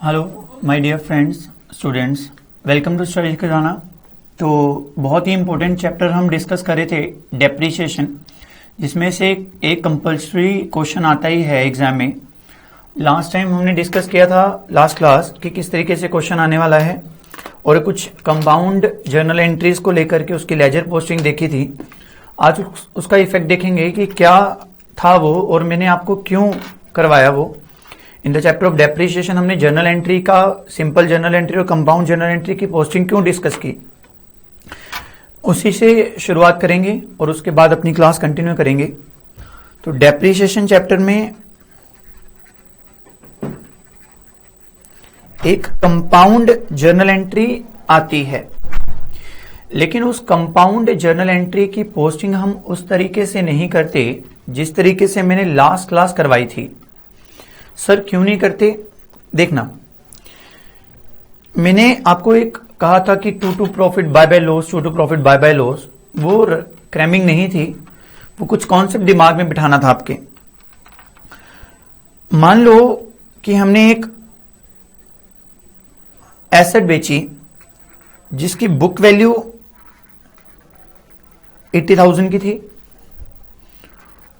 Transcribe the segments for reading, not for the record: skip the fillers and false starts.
Hello my dear friends students, welcome to study Khazana. तो बहुत ही इम्पोर्टेंट चैप्टर हम डिस्कस कर रहे थे, डेप्रिसिएशन, जिसमें से एक कंपल्सरी क्वेश्चन आता ही है एग्जाम में। लास्ट टाइम हमने डिस्कस किया था लास्ट क्लास कि किस तरीके से क्वेश्चन आने वाला है, और कुछ कंपाउंड जर्नल एंट्रीज को लेकर के उसकी लेजर पोस्टिंग देखी थी। आज उसका इफेक्ट देखेंगे कि क्या था वो, और मैंने आपको क्यों करवाया वो। In the chapter of depreciation हमने जर्नल एंट्री का, सिंपल जर्नल एंट्री और कंपाउंड जर्नल एंट्री की पोस्टिंग क्यों डिस्कस की, उसी से शुरुआत करेंगे और उसके बाद अपनी क्लास कंटिन्यू करेंगे। तो डेप्रिसिएशन चैप्टर में एक कंपाउंड जर्नल एंट्री आती है, लेकिन उस कंपाउंड जर्नल एंट्री की पोस्टिंग हम उस तरीके से नहीं करते जिस तरीके से मैंने लास्ट क्लास करवाई थी। सर क्यों नहीं करते? देखना, मैंने आपको एक कहा था कि to profit by loss, to profit by loss, वो क्रैमिंग नहीं थी, वो कुछ कॉन्सेप्ट दिमाग में बिठाना था आपके। मान लो कि हमने एक एसेट बेची जिसकी बुक वैल्यू 80,000 की थी।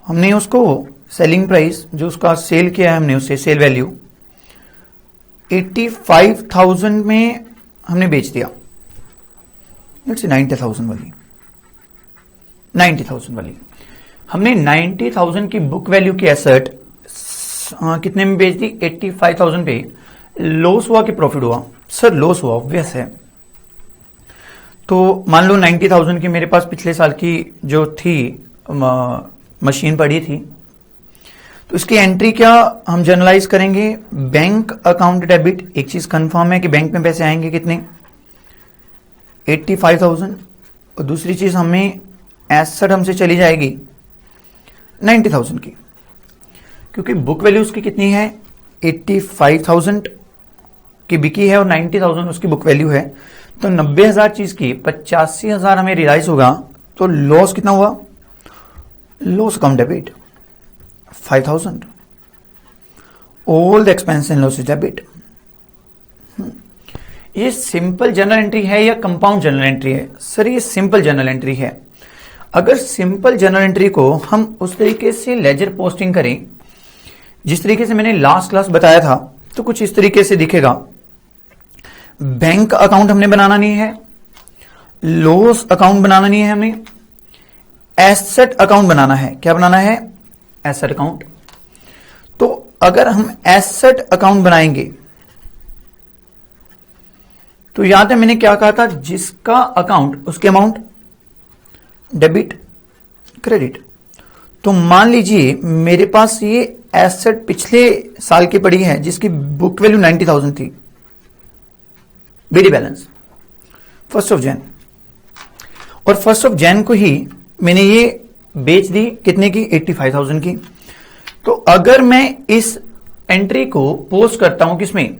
हमने उसको सेलिंग प्राइस, जो उसका सेल किया है हमने, उससे सेल वैल्यू 85,000 में हमने बेच दिया। लेट्स से 90,000 वाली, 90,000 वाली हमने 90,000 की बुक वैल्यू की एसेट कितने में बेच दी? 85,000 पे। लॉस हुआ कि प्रॉफिट हुआ? सर लॉस हुआ, ऑब्वियस है। तो मान लो 90,000 की मेरे पास पिछले साल की जो थी मशीन पड़ी थी, तो इसकी एंट्री क्या हम जर्नलाइज करेंगे? Bank account debit. एक चीज कंफर्म है कि बैंक में पैसे आएंगे कितने? 85,000। और दूसरी चीज, हमें एसेट हमसे चली जाएगी 90,000 की, क्योंकि बुक वैल्यू उसकी कितनी है? 85,000 की बिकी है और 90,000 उसकी बुक वैल्यू है। तो 90,000 चीज की 85,000 हमें रियलाइज होगा। तो लॉस कितना हुआ? Loss account debit 5,000। All the expense and losses debit. ये सिंपल जर्नल एंट्री है या कंपाउंड जर्नल एंट्री है? सर ये सिंपल जर्नल एंट्री है। अगर सिंपल जर्नल एंट्री को हम उस तरीके से लेजर पोस्टिंग करें जिस तरीके से मैंने लास्ट क्लास बताया था, तो कुछ इस तरीके से दिखेगा। बैंक अकाउंट हमने बनाना नहीं है, लॉस अकाउंट बनाना नहीं है, हमें एसेट अकाउंट बनाना है। क्या बनाना है? Asset account. तो अगर हम एसेट अकाउंट बनाएंगे, तो याद है मैंने क्या कहा था? जिसका अकाउंट उसके अमाउंट, डेबिट क्रेडिट। तो मान लीजिए मेरे पास ये एसेट पिछले साल की पड़ी है जिसकी बुक वैल्यू 90,000 थी, बीडी बैलेंस 1 जनवरी, और 1 जनवरी को ही मैंने ये बेच दी कितने की? 85,000 की। तो अगर मैं इस एंट्री को पोस्ट करता हूं किसमें?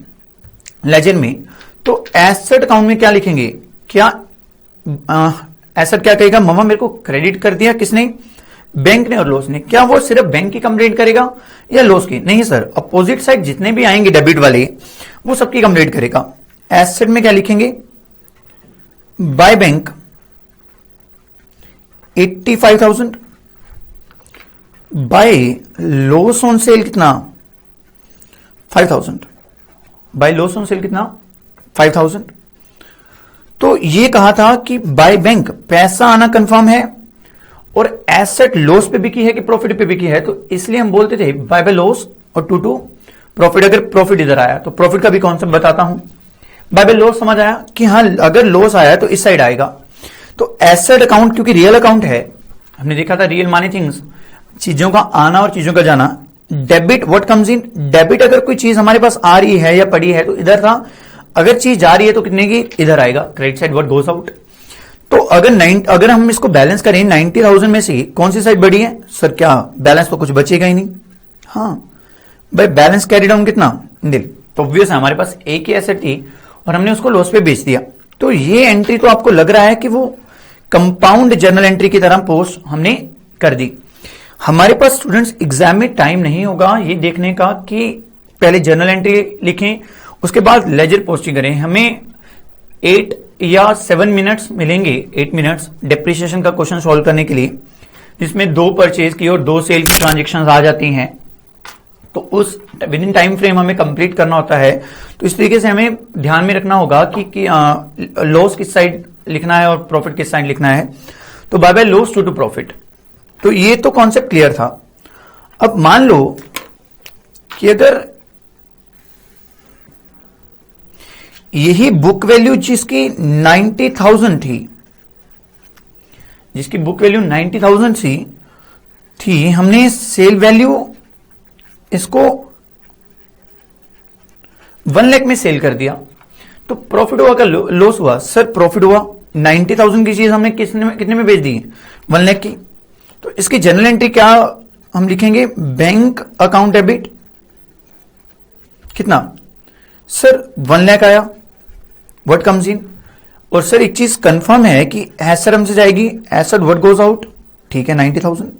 लेजर में, तो एसेट अकाउंट में क्या लिखेंगे? क्या एसेट क्या कहेगा? ममा मेरे को क्रेडिट कर दिया किसने? बैंक ने और लॉस ने। क्या वो सिर्फ बैंक की कंप्लेंट करेगा या लॉस की? नहीं सर, अपोजिट साइड जितने भी आएंगे डेबिट वाले, वो सबकी कंप्लेंट करेगा। एसेट में क्या लिखेंगे? By bank 85,000, by loss on sale कितना? 5,000। बाय लॉस ऑन सेल कितना? 5,000। तो ये कहा था कि बाय बैंक पैसा आना कंफर्म है, और एसेट लॉस पे बिकी है कि प्रॉफिट पे बिकी है, तो इसलिए हम बोलते थे बाय लॉस और टू प्रॉफिट। अगर प्रॉफिट इधर आया तो प्रॉफिट का भी कॉन्सेप्ट बताता हूं। बाय लॉस समझ आया कि हाँ, अगर लॉस आया तो इस साइड आएगा। तो एसेट अकाउंट क्योंकि रियल अकाउंट है, हमने देखा था रियल मानी थिंग्स, चीजों का आना और चीजों का जाना। Debit what comes in? Debit अगर कोई चीज हमारे पास आ रही है या पड़ी है तो इधर था, अगर चीज जा रही है तो कितने की? इधर आएगा। Credit side what goes out. तो अगर हम इसको बैलेंस करें 90,000 में से कौन सी साइड बड़ी है? सर क्या बैलेंस तो कुछ बचेगा ही नहीं। हाँ भाई, बैलेंस कैरी डाउन कितना? निल। तो ऑब्वियस है हमारे पास एक ही एसेट थी और हमने उसको लॉस पे बेच दिया। तो ये एंट्री तो आपको लग रहा है कि वो कंपाउंड जर्नल एंट्री की तरह पोस्ट हमने कर दी। हमारे पास स्टूडेंट्स एग्जाम में टाइम नहीं होगा ये देखने का कि पहले जर्नल एंट्री लिखें उसके बाद लेजर पोस्टिंग करें, हमें 8 या 7 मिनट्स मिलेंगे, 8 मिनट्स डेप्रिसिएशन का क्वेश्चन सॉल्व करने के लिए, जिसमें 2 परचेज की और 2 सेल की ट्रांजेक्शन आ जाती हैं। तो उस विद इन टाइम फ्रेम हमें कंप्लीट करना होता है। तो इस तरीके से हमें ध्यान में रखना होगा कि लॉस किस साइड लिखना है और प्रॉफिट किस साइड लिखना है। तो बाय लॉस टू प्रॉफिट। तो ये तो कॉन्सेप्ट क्लियर था। अब मान लो कि अगर यही बुक वैल्यू जिसकी 90,000 थी, जिसकी बुक वैल्यू 90,000 थी, हमने सेल वैल्यू इसको 1 लाख में सेल कर दिया, तो प्रॉफिट हुआ क्या लॉस हुआ? सर प्रॉफिट हुआ। 90,000 की चीज हमने कितने में बेच दी? 1 लाख की। तो इसकी जनरल एंट्री क्या हम लिखेंगे? बैंक अकाउंट डेबिट कितना? सर 1 लाख आया, व्हाट कम्स इन। और सर एक चीज कंफर्म है कि एसेट हमसे जाएगी, एसेट व्हाट गोज आउट, ठीक है 90,000।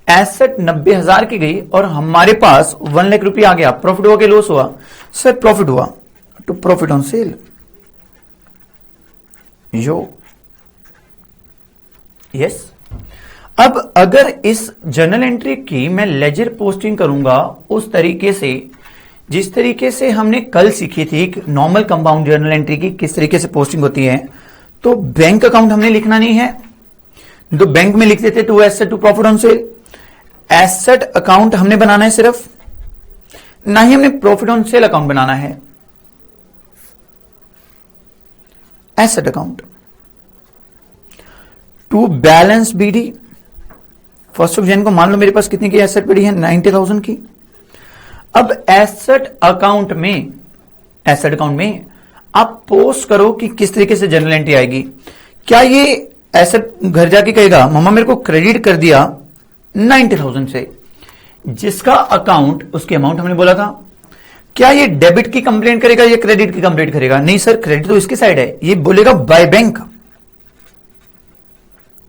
एसेट 90,000 की गई और हमारे पास 1 लाख रुपये आ गया। प्रॉफिट हुआ कि लॉस हुआ? सर प्रॉफिट हुआ। To profit on sale yo yes. अब अगर इस जर्नल एंट्री की मैं लेजर पोस्टिंग करूंगा उस तरीके से जिस तरीके से हमने कल सीखी थी नॉर्मल कंपाउंड जर्नल एंट्री की किस तरीके से पोस्टिंग होती है, तो बैंक अकाउंट हमने लिखना नहीं है। तो बैंक में लिख देते to asset to profit on sale. Asset account हमने बनाना है सिर्फ, ना ही हमने प्रॉफिट ऑन सेल अकाउंट बनाना है। Asset account to balance B D. 1 जनवरी को मान लो मेरे पास कितनी की एसेट पड़ी है? 90,000 की। अब एसेट अकाउंट में आप पोस्ट करो कि किस तरीके से जर्नल एंट्री आएगी। क्या ये एसेट घर जाके कहेगा मम्मा मेरे को क्रेडिट कर दिया 90,000 से, जिसका अकाउंट उसकी अमाउंट हमने बोला था? क्या ये डेबिट की कंप्लेंट करेगा या क्रेडिट की कंप्लेंट करेगा? नहीं सर, क्रेडिट तो इसकी साइड है। ये बोलेगा बाय बैंक।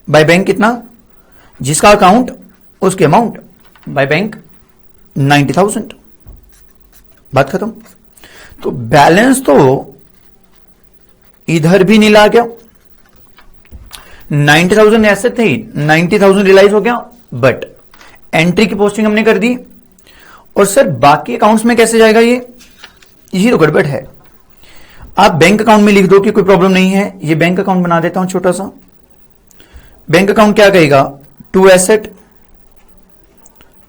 बाय बैंक कितना? जिसका अकाउंट उसकी अमाउंट, बाय बैंक 90,000। बात खत्म। तो बैलेंस तो इधर भी नीला आ गया। 90,000 एसेट थी, 90,000 रियलाइज हो गया, बट एंट्री की पोस्टिंग हमने कर दी। और सर बाकी अकाउंट्स में कैसे जाएगा? यही तो गड़बड़ है। आप बैंक अकाउंट में लिख दो कि कोई प्रॉब्लम नहीं है। ये बैंक अकाउंट बना देता हूं छोटा सा। बैंक अकाउंट क्या कहेगा? To asset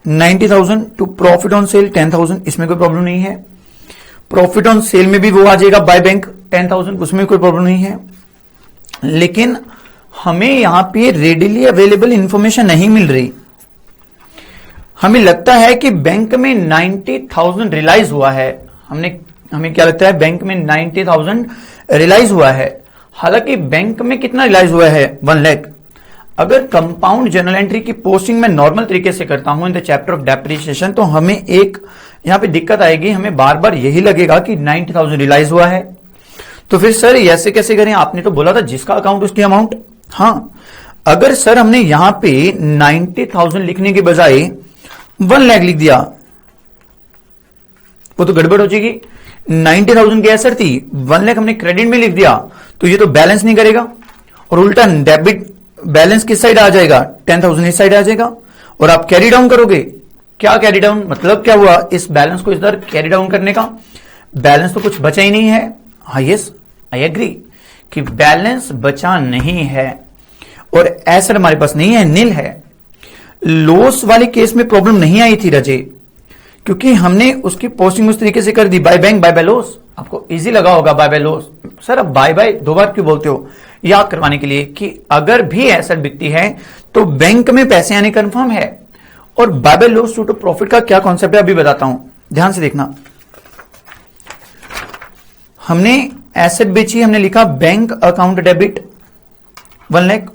90,000 to profit on sale 10,000, इसमें कोई प्रॉब्लम नहीं है। प्रॉफिट ऑन सेल में भी वो आ जाएगा बाय बैंक 10,000, उसमें कोई प्रॉब्लम नहीं है। लेकिन हमें यहां पे रेडिली अवेलेबल इंफॉर्मेशन नहीं मिल रही। हमें लगता है कि बैंक में 90,000 रियलाइज हुआ है। हमें क्या लगता है? बैंक में 90,000 रियलाइज हुआ है। हालांकि बैंक में कितना रियलाइज हुआ है? 1 लाख। अगर कंपाउंड जर्नल एंट्री की पोस्टिंग में नॉर्मल तरीके से करता हूं in the chapter of depreciation, तो हमें एक यहां पे दिक्कत आएगी। हमें बार बार यही लगेगा कि 90,000 रियलाइज हुआ है। तो फिर सर ऐसे कैसे करें? आपने तो बोला था जिसका अकाउंट उसकी अमाउंट। हां, अगर सर हमने यहां पे 90,000 लिखने के बजाय 1 लाख लिख दिया, वो तो गड़बड़ हो जाएगी। 90,000 की एसेट थी, 1 लाख हमने क्रेडिट में लिख दिया, तो ये तो बैलेंस नहीं करेगा। और उल्टा डेबिट बैलेंस किस साइड आ जाएगा? 10,000 इस साइड आ जाएगा। और आप कैरी डाउन करोगे। क्या कैरी डाउन मतलब क्या हुआ? इस बैलेंस को इधर कैरी डाउन करने का। बैलेंस तो कुछ बचा ही नहीं है। हाँ यस, आई एग्री कि बैलेंस बचा नहीं है और एसेट हमारे पास नहीं है, नील है। लॉस वाले केस में प्रॉब्लम नहीं आई थी रजे, क्योंकि हमने उसकी पोस्टिंग उस तरीके से कर दी, बाय बैंक बाय लॉस। आपको इजी लगा होगा बाय लॉस। सर अब बाय 2 बार क्यों बोलते हो? याद करवाने के लिए कि अगर भी एसेट बिकती है तो बैंक में पैसे आने कंफर्म है। और बाय लॉस टू प्रॉफिट का क्या कॉन्सेप्ट है अभी बताता हूं, ध्यान से देखना। हमने एसेट बेची, हमने लिखा bank account debit 1 lakh.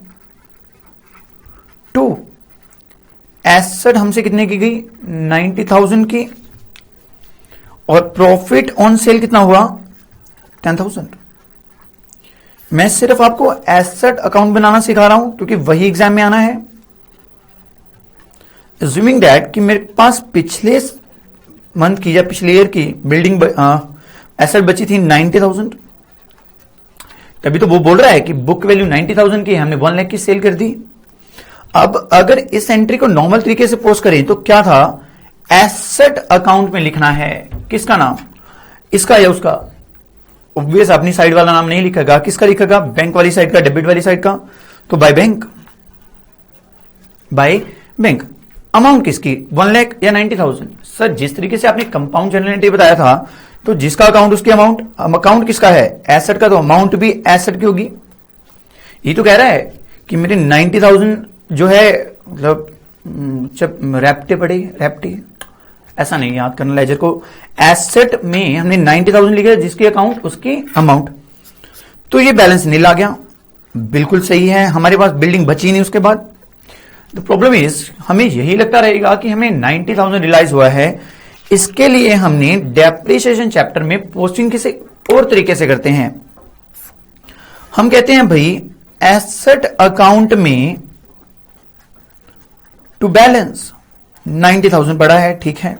To asset हमसे कितने की गई? 90,000 की। और प्रॉफिट ऑन सेल कितना हुआ? 10,000। मैं सिर्फ आपको एसेट अकाउंट बनाना सिखा रहा हूं क्योंकि वही एग्जाम में आना है। अज्यूमिंग दैट कि मेरे पास पिछले मंथ की या पिछले ईयर की बिल्डिंग एसेट बची थी 90,000, तभी तो वो बोल रहा है कि बुक वैल्यू 90,000 की है, हमने 1 लाख की सेल कर दी। अब अगर इस एंट्री को नॉर्मल तरीके से पोस्ट करें तो क्या था, एसेट अकाउंट में लिखना है किसका नाम, इसका या उसका। ऑब्वियस अपनी साइड वाला नाम नहीं लिखेगा, किसका लिखेगा, बैंक वाली साइड का, डेबिट वाली साइड का। तो by bank, by bank. Amount किसकी, 1 लाख या 90,000। सर जिस तरीके से आपने कंपाउंड जर्नल एंट्री बताया था, तो जिसका अकाउंट उसकी अमाउंट, अकाउंट किसका है, एसेट का, तो अमाउंट भी एसेट की होगी। ये तो कह रहा है कि मेरे 90,000 जो है, मतलब जब रैप्टे पड़े, रैप्टे ऐसा नहीं याद करना, लेजर को एसेट में हमने 90,000 लिखा, जिसकी अकाउंट उसकी अमाउंट, तो ये बैलेंस नील आ गया, बिल्कुल सही है। हमारे पास बिल्डिंग बची नहीं उसके बाद। द प्रॉब्लम इज, हमें यही लगता रहेगा कि हमें 90,000 रियलाइज हुआ है। इसके लिए हमने डेप्रिसिएशन चैप्टर में पोस्टिंग किसी और तरीके से करते हैं। हम कहते हैं भाई एसेट अकाउंट में टू बैलेंस 90,000 पड़ा है, ठीक है।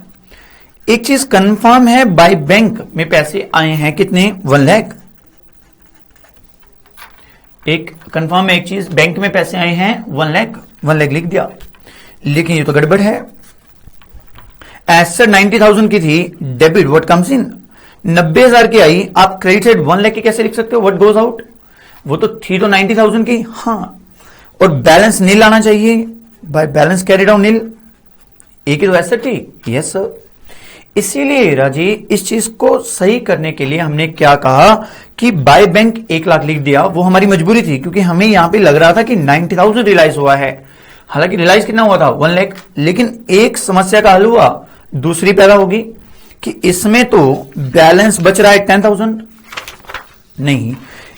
एक चीज कंफर्म है, बाय बैंक में पैसे आए हैं कितने, 1 लाख। एक कंफर्म है एक चीज, बैंक में पैसे आए हैं 1 लाख, 1 लाख लिख दिया। लेकिन ये तो गड़बड़ है, एसेट 90,000 की थी, डेबिट व्हाट कम्स इन 90,000 की आई, आप क्रेडिट साइड 1 लाख की कैसे लिख सकते हो, व्हाट गोज आउट। वो तो थी तो 90,000 की, हाँ, और बैलेंस नील आना चाहिए, बाय बैलेंस कैरी डाउन नील, एक ही तो एसेट थी, यस सर। इसीलिए राजी इस चीज को सही करने के लिए हमने क्या कहा कि बाय बैंक 1 लाख लिख दिया। वो हमारी मजबूरी थी, क्योंकि हमें यहां पे लग रहा था कि 90,000 रियलाइज हुआ है, हालांकि रियलाइज कितना हुआ था, 1 लाख। लेकिन एक समस्या का हल हुआ, दूसरी पैदा होगी कि इसमें तो बैलेंस बच रहा है 10,000 नहीं।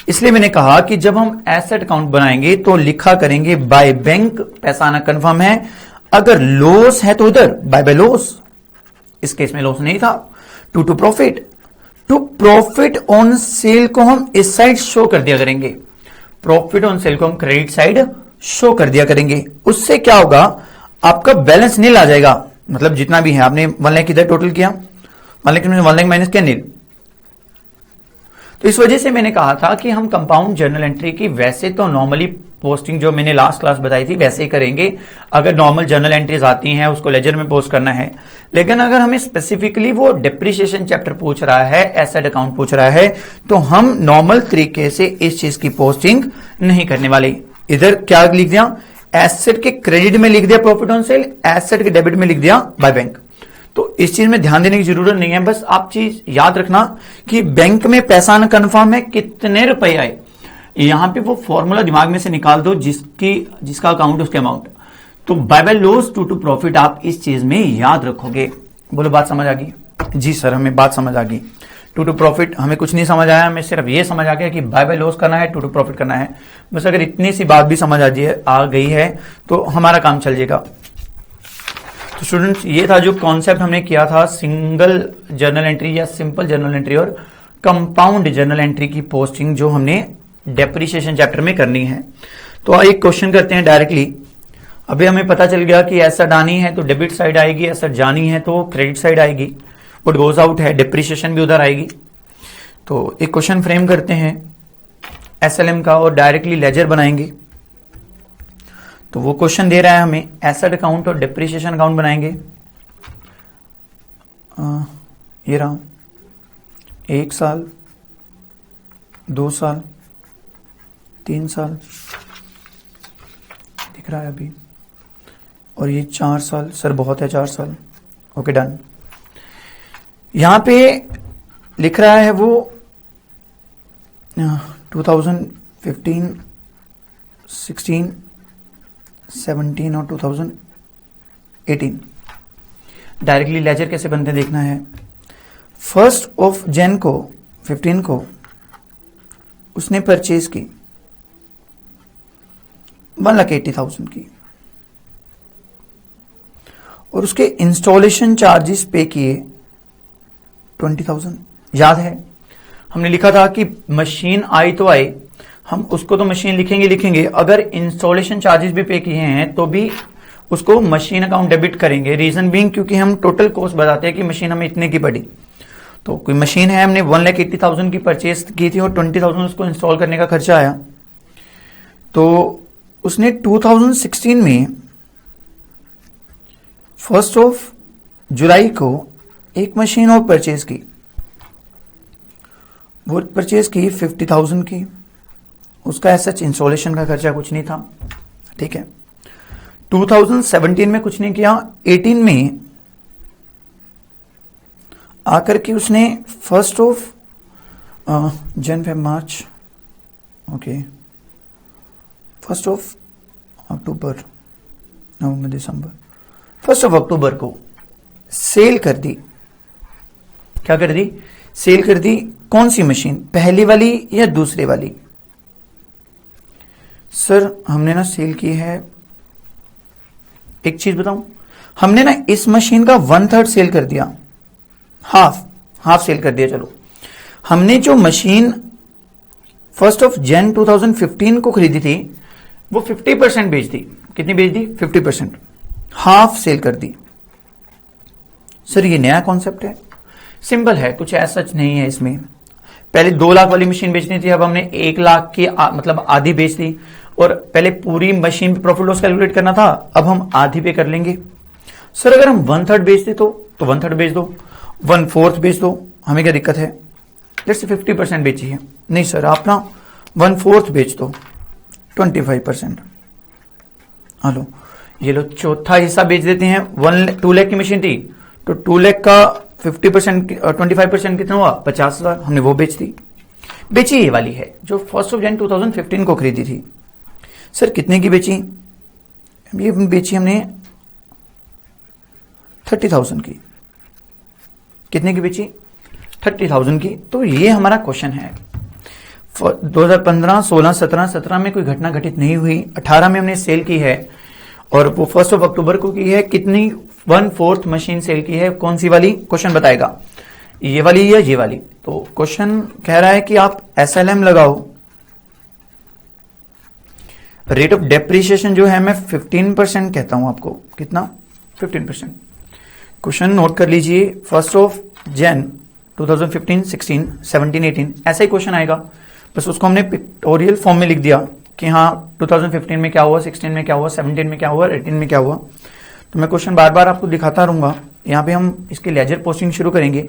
इसलिए मैंने कहा कि जब हम एसेट अकाउंट बनाएंगे तो लिखा करेंगे बाय बैंक, पैसा आना कंफर्म है। अगर लॉस है तो इधर बाय लॉस, इस केस में लॉस नहीं था। To profit, to profit on sale को हम इस साइड शो कर दिया करेंगे, प्रॉफिट ऑन सेल को हम क्रेडिट साइड शो कर दिया करेंगे। उससे क्या होगा, आपका बैलेंस नील आ जाएगा, मतलब जितना भी है आपने 1 लाख इधर टोटल किया, 1 लाख में 1 लाख माइनस किया, नील। तो इस वजह से मैंने कहा था कि हम कंपाउंड जर्नल एंट्री की वैसे तो नॉर्मली पोस्टिंग जो मैंने लास्ट क्लास बताई थी वैसे ही करेंगे, अगर नॉर्मल जर्नल एंट्रीज आती हैं उसको लेजर में पोस्ट करना है। लेकिन अगर हमें स्पेसिफिकली वो डिप्रिसिएशन चैप्टर पूछ रहा है, एसेट अकाउंट पूछ रहा है, तो हम नॉर्मल तरीके से इस चीज की पोस्टिंग नहीं करने वाले। इधर क्या लिख दिया, एसेट के क्रेडिट में लिख दिया प्रॉफिट ऑन सेल, एसेट के डेबिट में लिख दिया बाय बैंक। तो इस चीज में ध्यान देने की जरूरत नहीं है, बस आप चीज याद रखना कि बैंक में पैसा आना कंफर्म है, कितने रुपए आए, यहां पे वो फॉर्मूला दिमाग में से निकाल दो, जिसका अकाउंट उसके अमाउंट। तो बाय लॉस टू प्रॉफिट आप इस चीज में याद रखोगे। बोलो बात समझ आ गई? जी सर, हमें बात समझ आ गई। टू प्रॉफिट हमें कुछ नहीं समझ आया, हमें सिर्फ ये समझ आ गया कि बाय लॉस करना है, टू प्रॉफिट करना है। बस अगर इतनी सी बात भी समझ आ गई है तो हमारा काम चल जाएगा। तो स्टूडेंट्स, ये था जो कॉन्सेप्ट हमने किया था, सिंगल जर्नल एंट्री या सिंपल जर्नल एंट्री और कंपाउंड जर्नल एंट्री की पोस्टिंग जो हमने डेप्रिसिएशन चैप्टर में करनी है। तो एक क्वेश्चन करते हैं डायरेक्टली। अभी हमें पता चल गया कि एसेट आनी है तो डेबिट साइड आएगी, एसेट जानी है तो क्रेडिट साइड आएगी, व्हाट गोज आउट है डेप्रिसिएशन भी उधर आएगी। तो एक क्वेश्चन फ्रेम करते हैं एसएलएम का और डायरेक्टली लेजर बनाएंगे। तो वो क्वेश्चन दे रहा है हमें एसेट अकाउंट और डेप्रिसिएशन अकाउंट बनाएंगे। ये रहा, 1 साल, 2 साल, 3 साल दिख रहा है अभी, और ये 4 साल। सर बहुत है 4 साल, ओके डन। यहां पे लिख रहा है वो 2015, 16, 17 और 2018। डायरेक्टली लेजर कैसे बनते देखना है। 1 जनवरी को 15 को उसने परचेज की 1,80,000 की, और उसके इंस्टॉलेशन चार्जेस पे किए 20,000। याद है हमने लिखा था कि मशीन आई तो आए, हम उसको तो मशीन लिखेंगे, अगर इंस्टॉलेशन चार्जेस भी पे किए हैं तो भी उसको मशीन अकाउंट डेबिट करेंगे। रीजन बीइंग क्योंकि हम टोटल कॉस्ट बताते हैं कि मशीन हमें इतने की पड़ी। तो कोई मशीन है, हमने 1,80,000 की परचेज की थी और 20,000 उसको इंस्टॉल करने का खर्चा आया। तो उसने 2016 में 1 जुलाई को एक मशीन और परचेज की। वो परचेज की 50,000 की। उसका ऐसा इंस्टॉलेशन का खर्चा कुछ नहीं था, ठीक है। 2017 में कुछ नहीं किया, 18 में आकर के उसने 1 जन फेब मार्च, ओके, 1 अक्टूबर, नवंबर, दिसंबर, 1 अक्टूबर को सेल कर दी। क्या कर दी? सेल कर दी। कौन सी मशीन, पहली वाली या दूसरी वाली? सर हमने ना सेल की है, एक चीज बताऊं, हमने ना इस मशीन का 1/3 सेल कर दिया, हाफ सेल कर दिया। चलो, हमने जो मशीन 1 जन 2015 को खरीदी थी वो 50% बेच दी। कितनी बेच दी? 50%, हाफ सेल कर दी। सर ये नया कॉन्सेप्ट है? सिंपल है, कुछ ऐसा नहीं है इसमें। पहले 2 लाख वाली मशीन बेचनी थी, अब हमने 1 लाख की मतलब आधी बेच दी। और पहले पूरी मशीन पे प्रॉफिट लॉस कैलकुलेट करना था, अब हम आधी पे कर लेंगे। सर अगर हम 1/3 बेचते तो 1/3 बेच दो, 1/4 बेच दो, हमें क्या दिक्कत है? जैसे 50% बेची है, नहीं सर आप ना 1/4 बेच दो, 25%। हेलो, ये लो चौथा हिस्सा बेच देते हैं। 2 लाख की मशीन थी तो 2 लाख का 50% 25% कितना हुआ? 50,000, हमने वो बेच दी। बेची ये वाली है जो 1 जन 2015 को खरीदी थी। सर कितने की बेची? ये बेची हमने 30,000 की। कितने की बेची? 30,000 की। तो ये हमारा क्वेश्चन है। 2015, 16, 17 में कोई घटना घटित नहीं हुई, 18 में हमने सेल की है और वो 1 अक्टूबर को की है। कितनी? 1/4 मशीन सेल की है। कौन सी वाली? क्वेश्चन बताएगा, ये वाली या ये वाली। तो क्वेश्चन कह रहा है कि आप SLM लगाओ। रेट ऑफ डेप्रिसिएशन जो है मैं 15% कहता हूं आपको। कितना? 15%। क्वेश्चन नोट कर लीजिए, 1 जन 2015, 16, 17, 18 ऐसा ही क्वेश्चन आएगा, बस उसको हमने पिक्टोरियल फॉर्म में लिख दिया कि हाँ 2015 में क्या हुआ, 16 में क्या हुआ, 17 में क्या हुआ, 18 में क्या हुआ। तो मैं क्वेश्चन बार बार आपको दिखाता रहूंगा। यहाँ पे हम इसके लेजर पोस्टिंग शुरू करेंगे।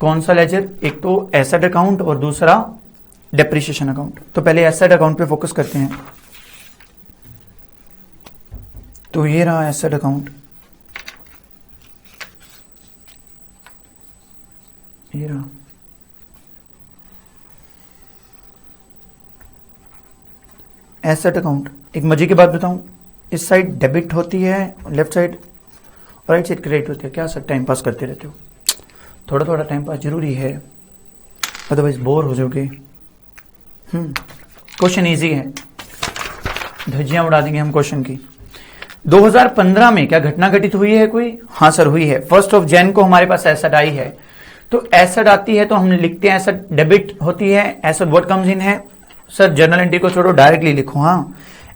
कौन सा लेजर? एक तो एसेट अकाउंट और दूसरा डेप्रिसिएशन अकाउंट। तो पहले एसेट अकाउंट पे फोकस करते हैं। तो ये रहा एसेट अकाउंट, ये रहा। एसेट अकाउंट, एक मजे की बात बताऊं, इस साइड डेबिट होती है, लेफ्ट साइड और राइट साइड क्रेडिट होती है। क्या सर टाइम पास करते रहते हो? थोड़ा थोड़ा टाइम पास जरूरी है, अदरवाइज बोर हो जाओगे। क्वेश्चन इजी है, धज्जियां उड़ा देंगे हम क्वेश्चन की। 2015 में क्या घटना घटित हुई है कोई? हाँ सर हुई है। 1 जन को हमारे पास एसेट आई है, तो एसेट आती है तो हम लिखते हैं एसेट डेबिट होती है। एसेट व्हाट कम्स इन है? सर जर्नल एंट्री को छोड़ो, डायरेक्टली लिखो। हाँ,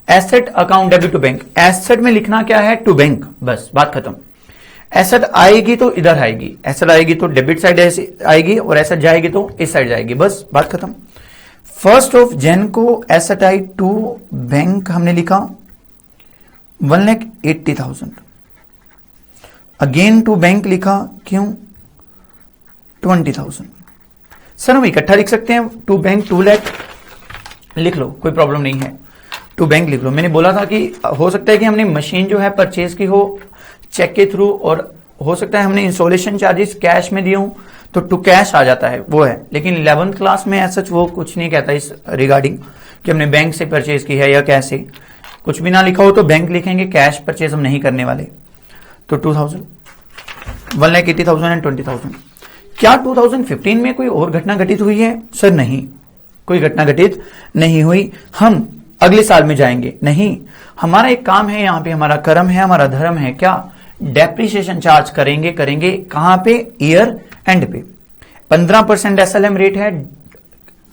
asset account debit to bank. Asset में लिखना क्या है? टू बैंक, बस बात खत्म। एसेट आएगी तो इधर आएगी, एसेट आएगी तो डेबिट साइड आएगी और एसेट जाएगी तो इस साइड जाएगी, बस बात खत्म। 1 जन को एसेट आई टू बैंक, हमने लिखा 1,80,000। अगेन टू बैंक लिखा, क्यों? 20,000। सर हम इकट्ठा लिख सकते हैं, टू बैंक 2 लाख लिख लो, कोई प्रॉब्लम नहीं है, टू बैंक लिख लो। मैंने बोला था कि हो सकता है कि हमने मशीन जो है परचेज की हो चेक के थ्रू, और हो सकता है हमने इंस्टॉलेशन चार्जेस कैश में दिए हो तो टू कैश आ जाता है, वो है। लेकिन 11th क्लास में ऐसा वो कुछ नहीं कहता इस रिगार्डिंग कि हमने बैंक से परचेज की है या कैश से। कुछ भी ना लिखा हो तो बैंक लिखेंगे, कैश परचेज हम नहीं करने वाले। तो 2,000, 1,80,000 एंड 20,000। क्या 2015 में कोई और घटना घटित हुई है? सर नहीं, कोई घटना घटित नहीं हुई। हम अगले साल में जाएंगे नहीं, हमारा एक काम है यहाँ पे, हमारा कर्म है, हमारा धर्म है। क्या? डेप्रिसिएशन चार्ज करेंगे। करेंगे कहां पे? ईयर एंड पे। 15% SLM रेट है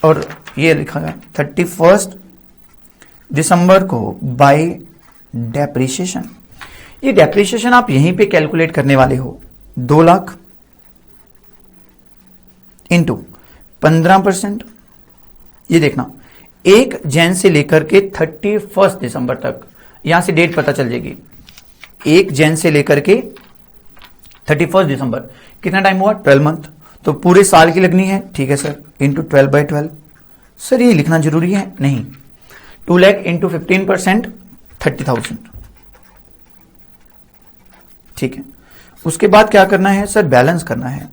और ये लिखा है 31 दिसंबर को बाय डेप्रिसिएशन। ये डेप्रिसिएशन आप यहीं पे कैलकुलेट करने वाले हो। 2 लाख इंटू 15%। ये देखना 1 जैन से लेकर के 31 दिसंबर तक, यहां से डेट पता चल जाएगी। 1 जैन से लेकर के 31 दिसंबर कितना टाइम हुआ? 12 मंथ। तो पूरे साल की लगनी है, ठीक है सर, इंटू 12/12। सर ये लिखना जरूरी है? नहीं। 2 लाख इंटू 15% 30,000, ठीक है। उसके बाद क्या करना है सर? बैलेंस करना है।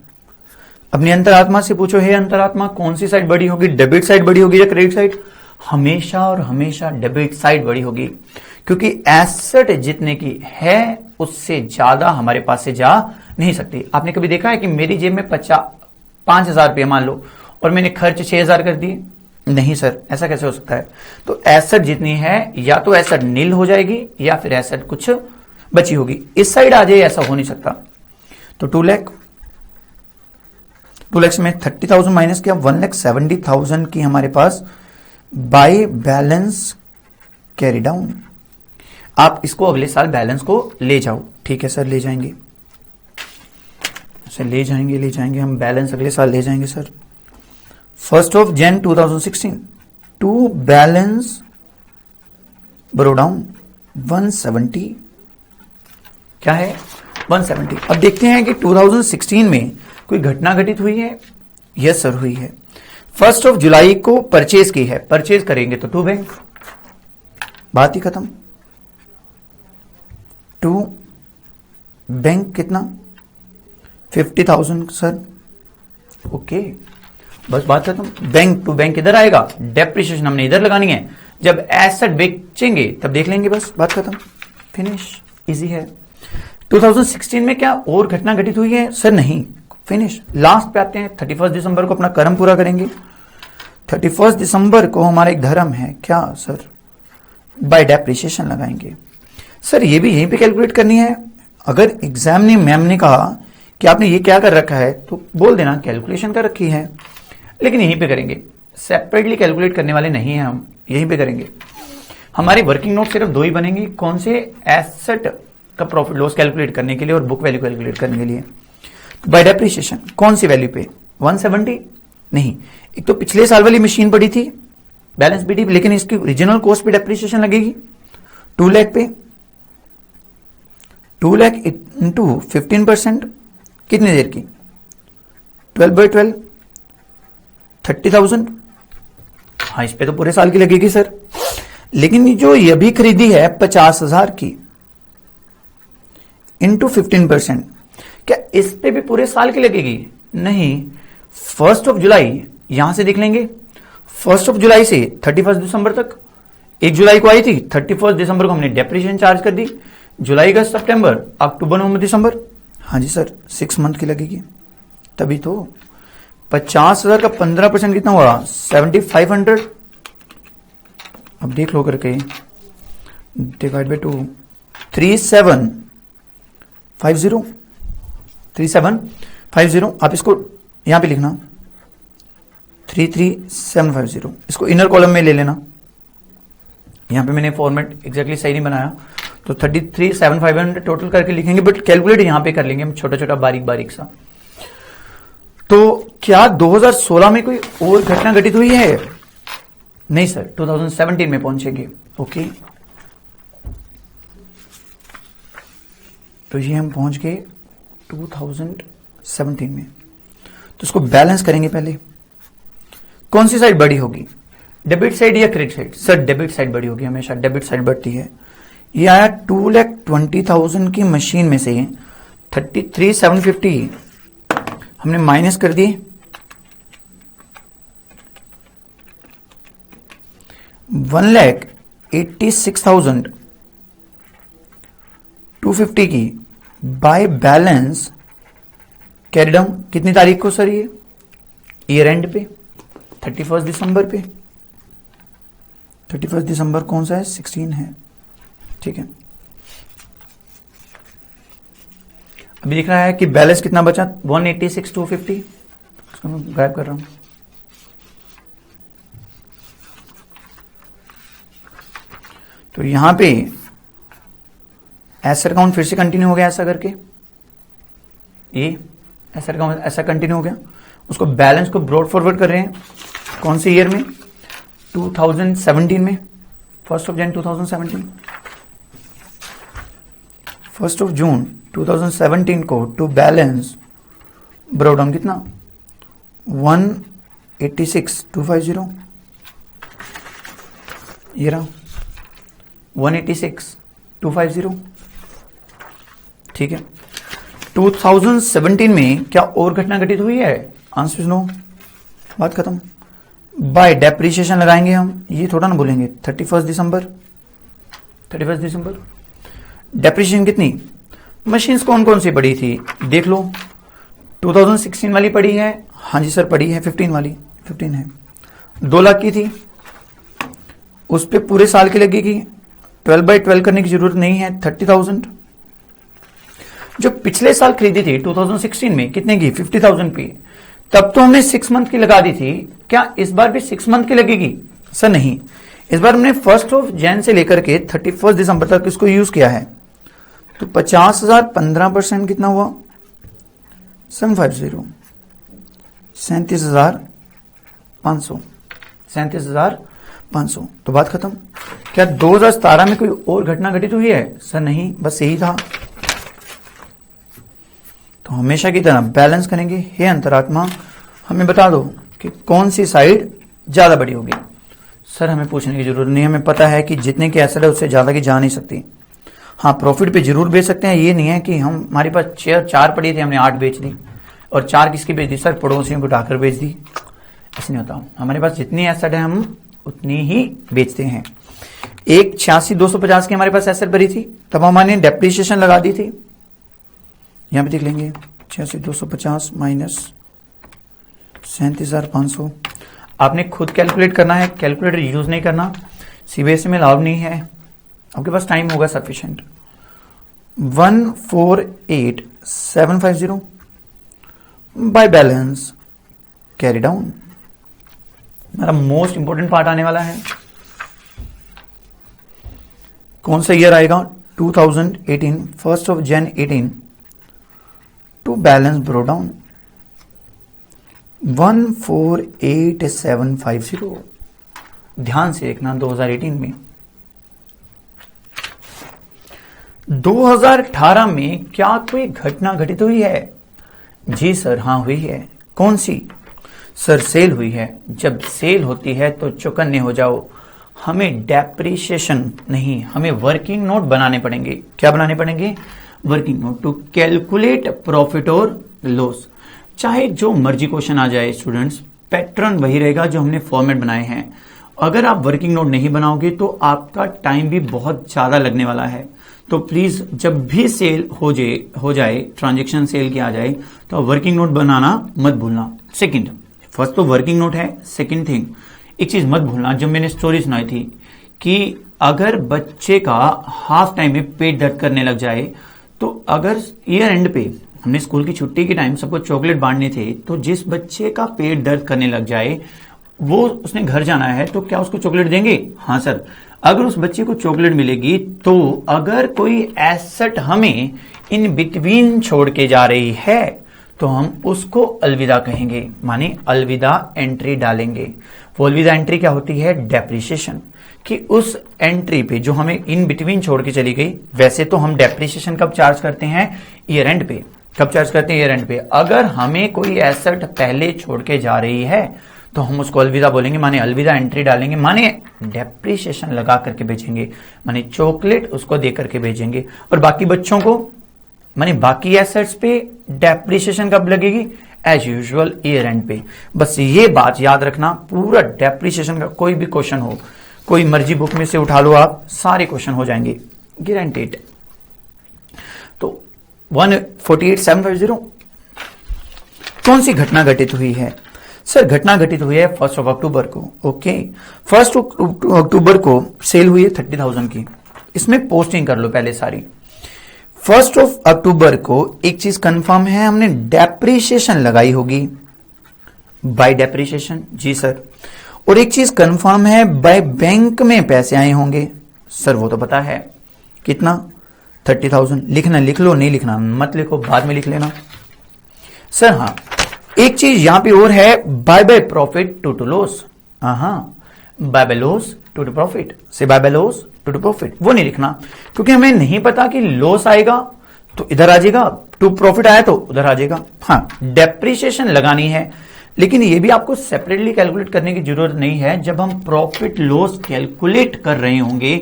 अपनी अंतरात्मा से पूछो, हे अंतरात्मा कौन सी साइड बड़ी होगी, डेबिट साइड बड़ी होगी या क्रेडिट साइड? हमेशा और हमेशा डेबिट साइड बड़ी होगी, क्योंकि एसेट जितने की है उससे ज्यादा हमारे पास से जा नहीं सकती। आपने कभी देखा है कि मेरी जेब में 5,000 रुपये मान लो और मैंने खर्च 6,000 कर दिए? नहीं सर, ऐसा कैसे हो सकता है? तो एसेट जितनी है या तो एसेट नील हो जाएगी या फिर एसेट कुछ बची होगी, इस साइड आ जाए, ऐसा हो नहीं सकता। तो 2 लाख में 30,000 माइनस किया, 1,70,000 की हमारे पास बाय बैलेंस कैरी डाउन। आप इसको अगले साल बैलेंस को ले जाओ, ठीक है सर, ले जाएंगे सर, ले जाएंगे हम बैलेंस अगले साल ले जाएंगे sir. 1 Jan 2016 to balance brought down 170, क्या है? 170। अब देखते हैं कि 2016 में कोई घटना घटित हुई है? यस सर, हुई है। 1 जुलाई को परचेज की है, परचेज करेंगे तो 2 बैंक, बात ही खत्म। 2 बैंक कितना? 50,000 सर, ओके, बस बात खत्म। बैंक टू बैंक इधर आएगा, डेप्रिसिएशन हमने इधर लगानी है। जब एसेट बेचेंगे तब देख लेंगे, बस बात खत्म, फिनिश, इजी है। 2016 में क्या और घटना घटित हुई है? सर नहीं, फिनिश। लास्ट पे आते हैं, 31 दिसंबर को अपना कर्म पूरा करेंगे। 31 दिसंबर को हमारा एक धर्म है, क्या सर? बाय डेप्रिसिएशन लगाएंगे। सर ये भी यहीं पे कैलकुलेट करनी है। अगर एग्जाम में मैम ने कहा कि आपने ये क्या कर रखा है तो बोल देना कैलकुलेशन कर रखी है, लेकिन यहीं पे करेंगे, सेपरेटली कैलकुलेट करने वाले नहीं हैं हम, यहीं पे करेंगे। हमारी वर्किंग नोट सिर्फ 2 ही बनेंगी, कौन से? एसेट का प्रॉफिट लॉस कैलकुलेट करने के लिए और बुक वैल्यू कैलकुलेट करने के लिए। बाय डेप्रिसिएशन कौन सी वैल्यू पे? 170 नहीं, एक तो पिछले साल वाली मशीन पड़ी थी बैलेंस बीडी, लेकिन इसकी ओरिजिनल कॉस्ट पे डेप्रिसिएशन लगेगी 2 लाख पे। 2 लाख इंटू 15% कितनी देर की? 12/12 30,000। हाँ, इस पे तो पूरे साल की लगेगी सर, लेकिन जो ये भी खरीदी है 50,000 की इंटू 15%, क्या इस पे भी पूरे साल की लगेगी? नहीं। 1 जुलाई यहां से देख लेंगे, 1 जुलाई से 31 दिसंबर तक। 1 जुलाई को आई थी, 31 दिसंबर को हमने डेप्रिसिएशन चार्ज कर दी। जुलाई, अगस्त, सितंबर, अक्टूबर, नवंबर, दिसंबर, हाँ जी सर, 6 मंथ की लगेगी। तभी तो 50,000 का 15% कितना हुआ? 7,500। अब देख लो करके, डिवाइड बाई 2, 3750। आप इसको यहां पे लिखना 33750, इसको इनर कॉलम में ले लेना। यहां पे मैंने फॉर्मेट एग्जैक्टली सही नहीं बनाया, तो 33,750 टोटल करके लिखेंगे, बट कैलकुलेट यहां पे कर लेंगे हम, छोटा छोटा बारीक बारीक सा। तो क्या 2016 में कोई और घटना घटित हुई है? नहीं सर, 2017 में पहुंचेंगे। ओके, तो ये हम पहुंच गए 2017 में। तो इसको बैलेंस करेंगे पहले। कौन सी साइड बड़ी होगी, डेबिट साइड या credit side? Sir debit side बड़ी होगी, हमेशा डेबिट साइड बढ़ती है। ये आया 2,20,000 की मशीन में से 33,750 हमने माइनस कर दिए, 1,86,250 की बाय बैलेंस कैरी डाउन कितनी तारीख को सर? ये ईयर एंड पे 31 दिसंबर पे। 31 दिसंबर कौन सा है? 16 है, ठीक है। अभी लिख रहा है कि बैलेंस कितना बचा? 186,250। इसको मैं गायब कर रहा हूं। तो यहां पे एसेट अकाउंट फिर से कंटिन्यू हो गया, ऐसा करके ये एसेट अकाउंट ऐसा कंटिन्यू हो गया। उसको बैलेंस को ब्रॉड फॉरवर्ड कर रहे हैं कौन से ईयर में, 2017 में, 1 जून 2017, 1 जून 2017 को टू बैलेंस ब्रॉड डाउन कितना 186,250, ये रहा 186,250, ठीक है। 2017 में क्या और घटना घटित हुई है, आंसर नो, बात खत्म। बाय डेप्रिसिएशन लगाएंगे हम, ये थोड़ा ना बोलेंगे 31 दिसंबर, डेप्रिसिएशन कितनी, मशीन्स कौन कौन सी पड़ी थी देख लो, 2016 वाली पड़ी है, हाँ जी सर पड़ी है, 15 वाली 15 है, 2 लाख की थी, उस पे पूरे साल की लगेगी, 12/12 करने की जरूरत नहीं है, 30,000। जो पिछले साल खरीदी थी 2016 में कितने की, 50,000 पे, तब तो हमने 6 मंथ की लगा दी थी, क्या इस बार भी 6 मंथ की लगेगी, सर नहीं, इस बार हमने 1 जनवरी से लेकर के 31 दिसंबर तक इसको यूज किया है, तो 50,000 15% कितना हुआ 750, 37,500, 37,500, तो बात खत्म। क्या 2017 में कोई और घटना घटित हुई है, सर नहीं, बस यही था। तो हमेशा की तरह बैलेंस करेंगे, हे अंतरात्मा हमें बता दो कि कौन सी साइड ज्यादा बड़ी होगी। सर हमें पूछने की जरूरत नहीं, हमें पता है कि जितने की एसेट है उससे ज्यादा की जा नहीं सकती। हाँ प्रॉफिट पे जरूर बेच सकते हैं, ये नहीं है कि हम हमारे पास चेयर 4 पड़ी थी हमने 8 बेच दी, और 4 किसकी बेच दी, सर पड़ोसियों को उठाकर बेच दी, ऐसे नहीं होता। हमारे पास जितनी एसेट है हम उतनी ही बेचते हैं। एक 86,250 की हमारे पास एसेट भरी थी, तब हमने डेप्रिसिएशन लगा दी थी, यहां पे देख लेंगे 86,250 माइनस 37,500। आपने खुद कैलकुलेट करना है, कैलकुलेटर यूज नहीं करना, सीबीएसई में अलाउ नहीं है, आपके पास टाइम होगा sufficient. 148,750 by balance carry down, हमारा मोस्ट इंपोर्टेंट पार्ट आने वाला है। कौन सा ईयर आएगा, 2018, 1 जनवरी 18 टू बैलेंस ब्रो डाउन 148,750, ध्यान से देखना 2018 में। 2018 में क्या कोई घटना घटित हुई है, जी सर हाँ हुई है, कौन सी, सर सेल हुई है। जब सेल होती है तो चौकन्ने हो जाओ, हमें डेप्रिसिएशन नहीं, हमें वर्किंग नोट बनाने पड़ेंगे। क्या बनाने पड़ेंगे, working note to calculate profit और लॉस। चाहे जो मर्जी क्वेश्चन आ जाए स्टूडेंट्स, पैटर्न वही रहेगा जो हमने फॉर्मेट बनाए हैं। अगर आप वर्किंग नोट नहीं बनाओगे तो आपका टाइम भी बहुत ज्यादा लगने वाला है। तो प्लीज जब भी सेल हो जाए ट्रांजेक्शन सेल की आ जाए तो वर्किंग नोट बनाना मत भूलना। सेकंड, फर्स्ट तो वर्किंग नोट है, सेकंड थिंग एक चीज मत भूलना, जब मैंने स्टोरी सुनाई थी कि अगर बच्चे का हाफ टाइम में पेट दर्द करने लग जाए, तो अगर ईयर एंड पे हमने स्कूल की छुट्टी के टाइम सबको चॉकलेट बांटने थे, तो जिस बच्चे का पेट दर्द करने लग जाए वो उसने घर जाना है, तो क्या उसको चॉकलेट देंगे, हाँ सर। अगर उस बच्चे को चॉकलेट मिलेगी तो अगर कोई एसेट हमें इन बिटवीन छोड़ के जा रही है तो हम उसको अलविदा कहेंगे, माने अलविदा एंट्री डालेंगे। वो अलविदा एंट्री क्या होती है, डेप्रिसिएशन, कि उस एंट्री पे जो हमें इन बिटवीन छोड़ के चली गई। वैसे तो हम डेप्रिसिएशन कब चार्ज करते हैं, ईयर एंड पे। कब चार्ज करते हैं, ईयर एंड पे। अगर हमें कोई एसेट पहले छोड़ के जा रही है तो हम उसको अलविदा बोलेंगे, माने अलविदा एंट्री डालेंगे, माने डेप्रिसिएशन लगा करके भेजेंगे, माने चॉकलेट उसको दे करके भेजेंगे। और बाकी बच्चों को माने बाकी एसेट्स पे डेप्रिसिएशन कब लगेगी, एज यूजुअल ईयर एंड पे। बस ये बात याद रखना, पूरा डेप्रिसिएशन का कोई भी क्वेश्चन हो, कोई मर्जी बुक में से उठा लो आप, सारे क्वेश्चन हो जाएंगे गारंटीड। तो 148,750 कौन सी घटना घटित हुई है, सर घटना घटित हुई है 1 अक्टूबर को। ओके, 1 अक्टूबर को सेल हुई है 30,000 की। इसमें पोस्टिंग कर लो पहले सारी। 1 अक्टूबर को एक चीज कंफर्म है, हमने डेप्रिसिएशन लगाई होगी, बाय डेप्रिसिएशन, जी सर। और एक चीज कंफर्म है, बाय बैंक में पैसे आए होंगे, सर वो तो पता है, कितना 30,000। लिखना लिख लो, नहीं लिखना मत लिखो, बाद में लिख लेना। सर हाँ, एक चीज यहां पे और है, by by profit to loss. By by loss to profit से by by loss to profit वो नहीं लिखना, क्योंकि हमें नहीं पता कि लॉस आएगा तो इधर आ जाएगा, टू प्रॉफिट आया तो उधर आ जाएगा। हाँ, डेप्रिसिएशन लगानी है, लेकिन ये भी आपको सेपरेटली कैलकुलेट करने की जरूरत नहीं है। जब हम प्रॉफिट लॉस कैलकुलेट कर रहे होंगे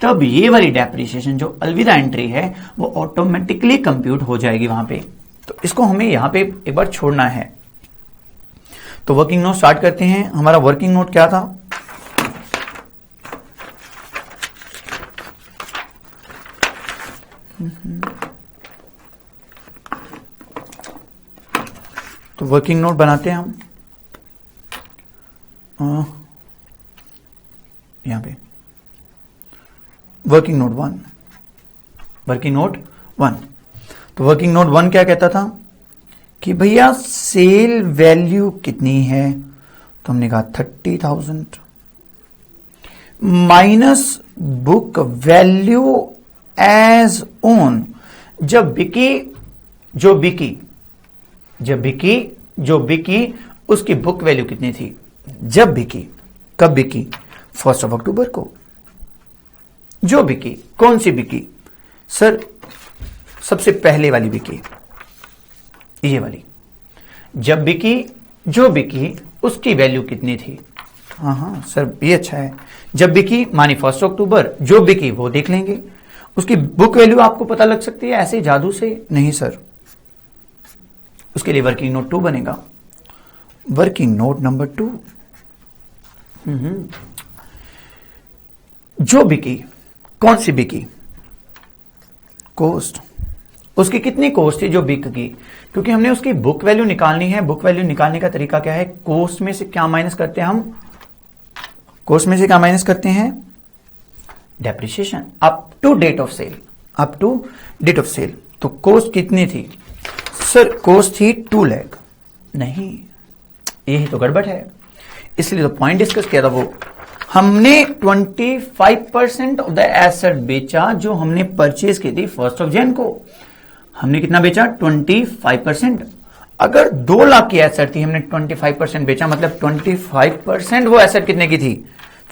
तब ये वाली डेप्रिसिएशन जो अलविदा एंट्री है वो ऑटोमेटिकली कंप्यूट हो जाएगी वहां पे। तो इसको हमें यहां पे एक बार छोड़ना है। तो वर्किंग नोट स्टार्ट करते हैं। हमारा वर्किंग नोट क्या था? तो वर्किंग नोट बनाते हैं हम यहां पे वर्किंग नोट 1। वर्किंग नोट 1, तो वर्किंग नोट 1 क्या कहता था कि भैया सेल वैल्यू कितनी है? तो हमने कहा 30,000 minus book value as on. जब बिकी उसकी बुक वैल्यू कितनी थी? जब बिकी, कब बिकी? 1 अक्टूबर को। जो बिकी, कौन सी बिकी? सर सबसे पहले वाली बिकी, ये वाली। जब बिकी, जो बिकी उसकी वैल्यू कितनी थी? हाँ सर ये अच्छा है। जब बिकी मानी 1 अक्टूबर, जो बिकी वो देख लेंगे। उसकी बुक वैल्यू आपको पता लग सकती है ऐसे जादू से? नहीं सर, उसके लिए वर्किंग नोट 2 बनेगा। वर्किंग नोट नंबर 2, जो बिकी, कौन सी बिकी? कॉस्ट। उसकी कितनी कॉस्ट थी जो बिक गई? क्योंकि हमने उसकी बुक वैल्यू निकालनी है। बुक वैल्यू निकालने का तरीका क्या है? कॉस्ट में से क्या माइनस करते हैं हम? कॉस्ट में से क्या माइनस करते हैं? Depreciation up to date of sale. Up to date of sale. तो कॉस्ट कितनी थी? सर कॉस्ट थी 2 लाख। नहीं, यही तो गड़बड़ है। इसलिए तो पॉइंट डिस्कस किया था वो। हमने 25% ऑफ द एसेट बेचा जो हमने परचेज की थी 1 जनवरी को। हमने कितना बेचा? 25%। अगर 2 लाख की एसेट थी, हमने 25% बेचा, मतलब 25% वो एसेट कितने की थी?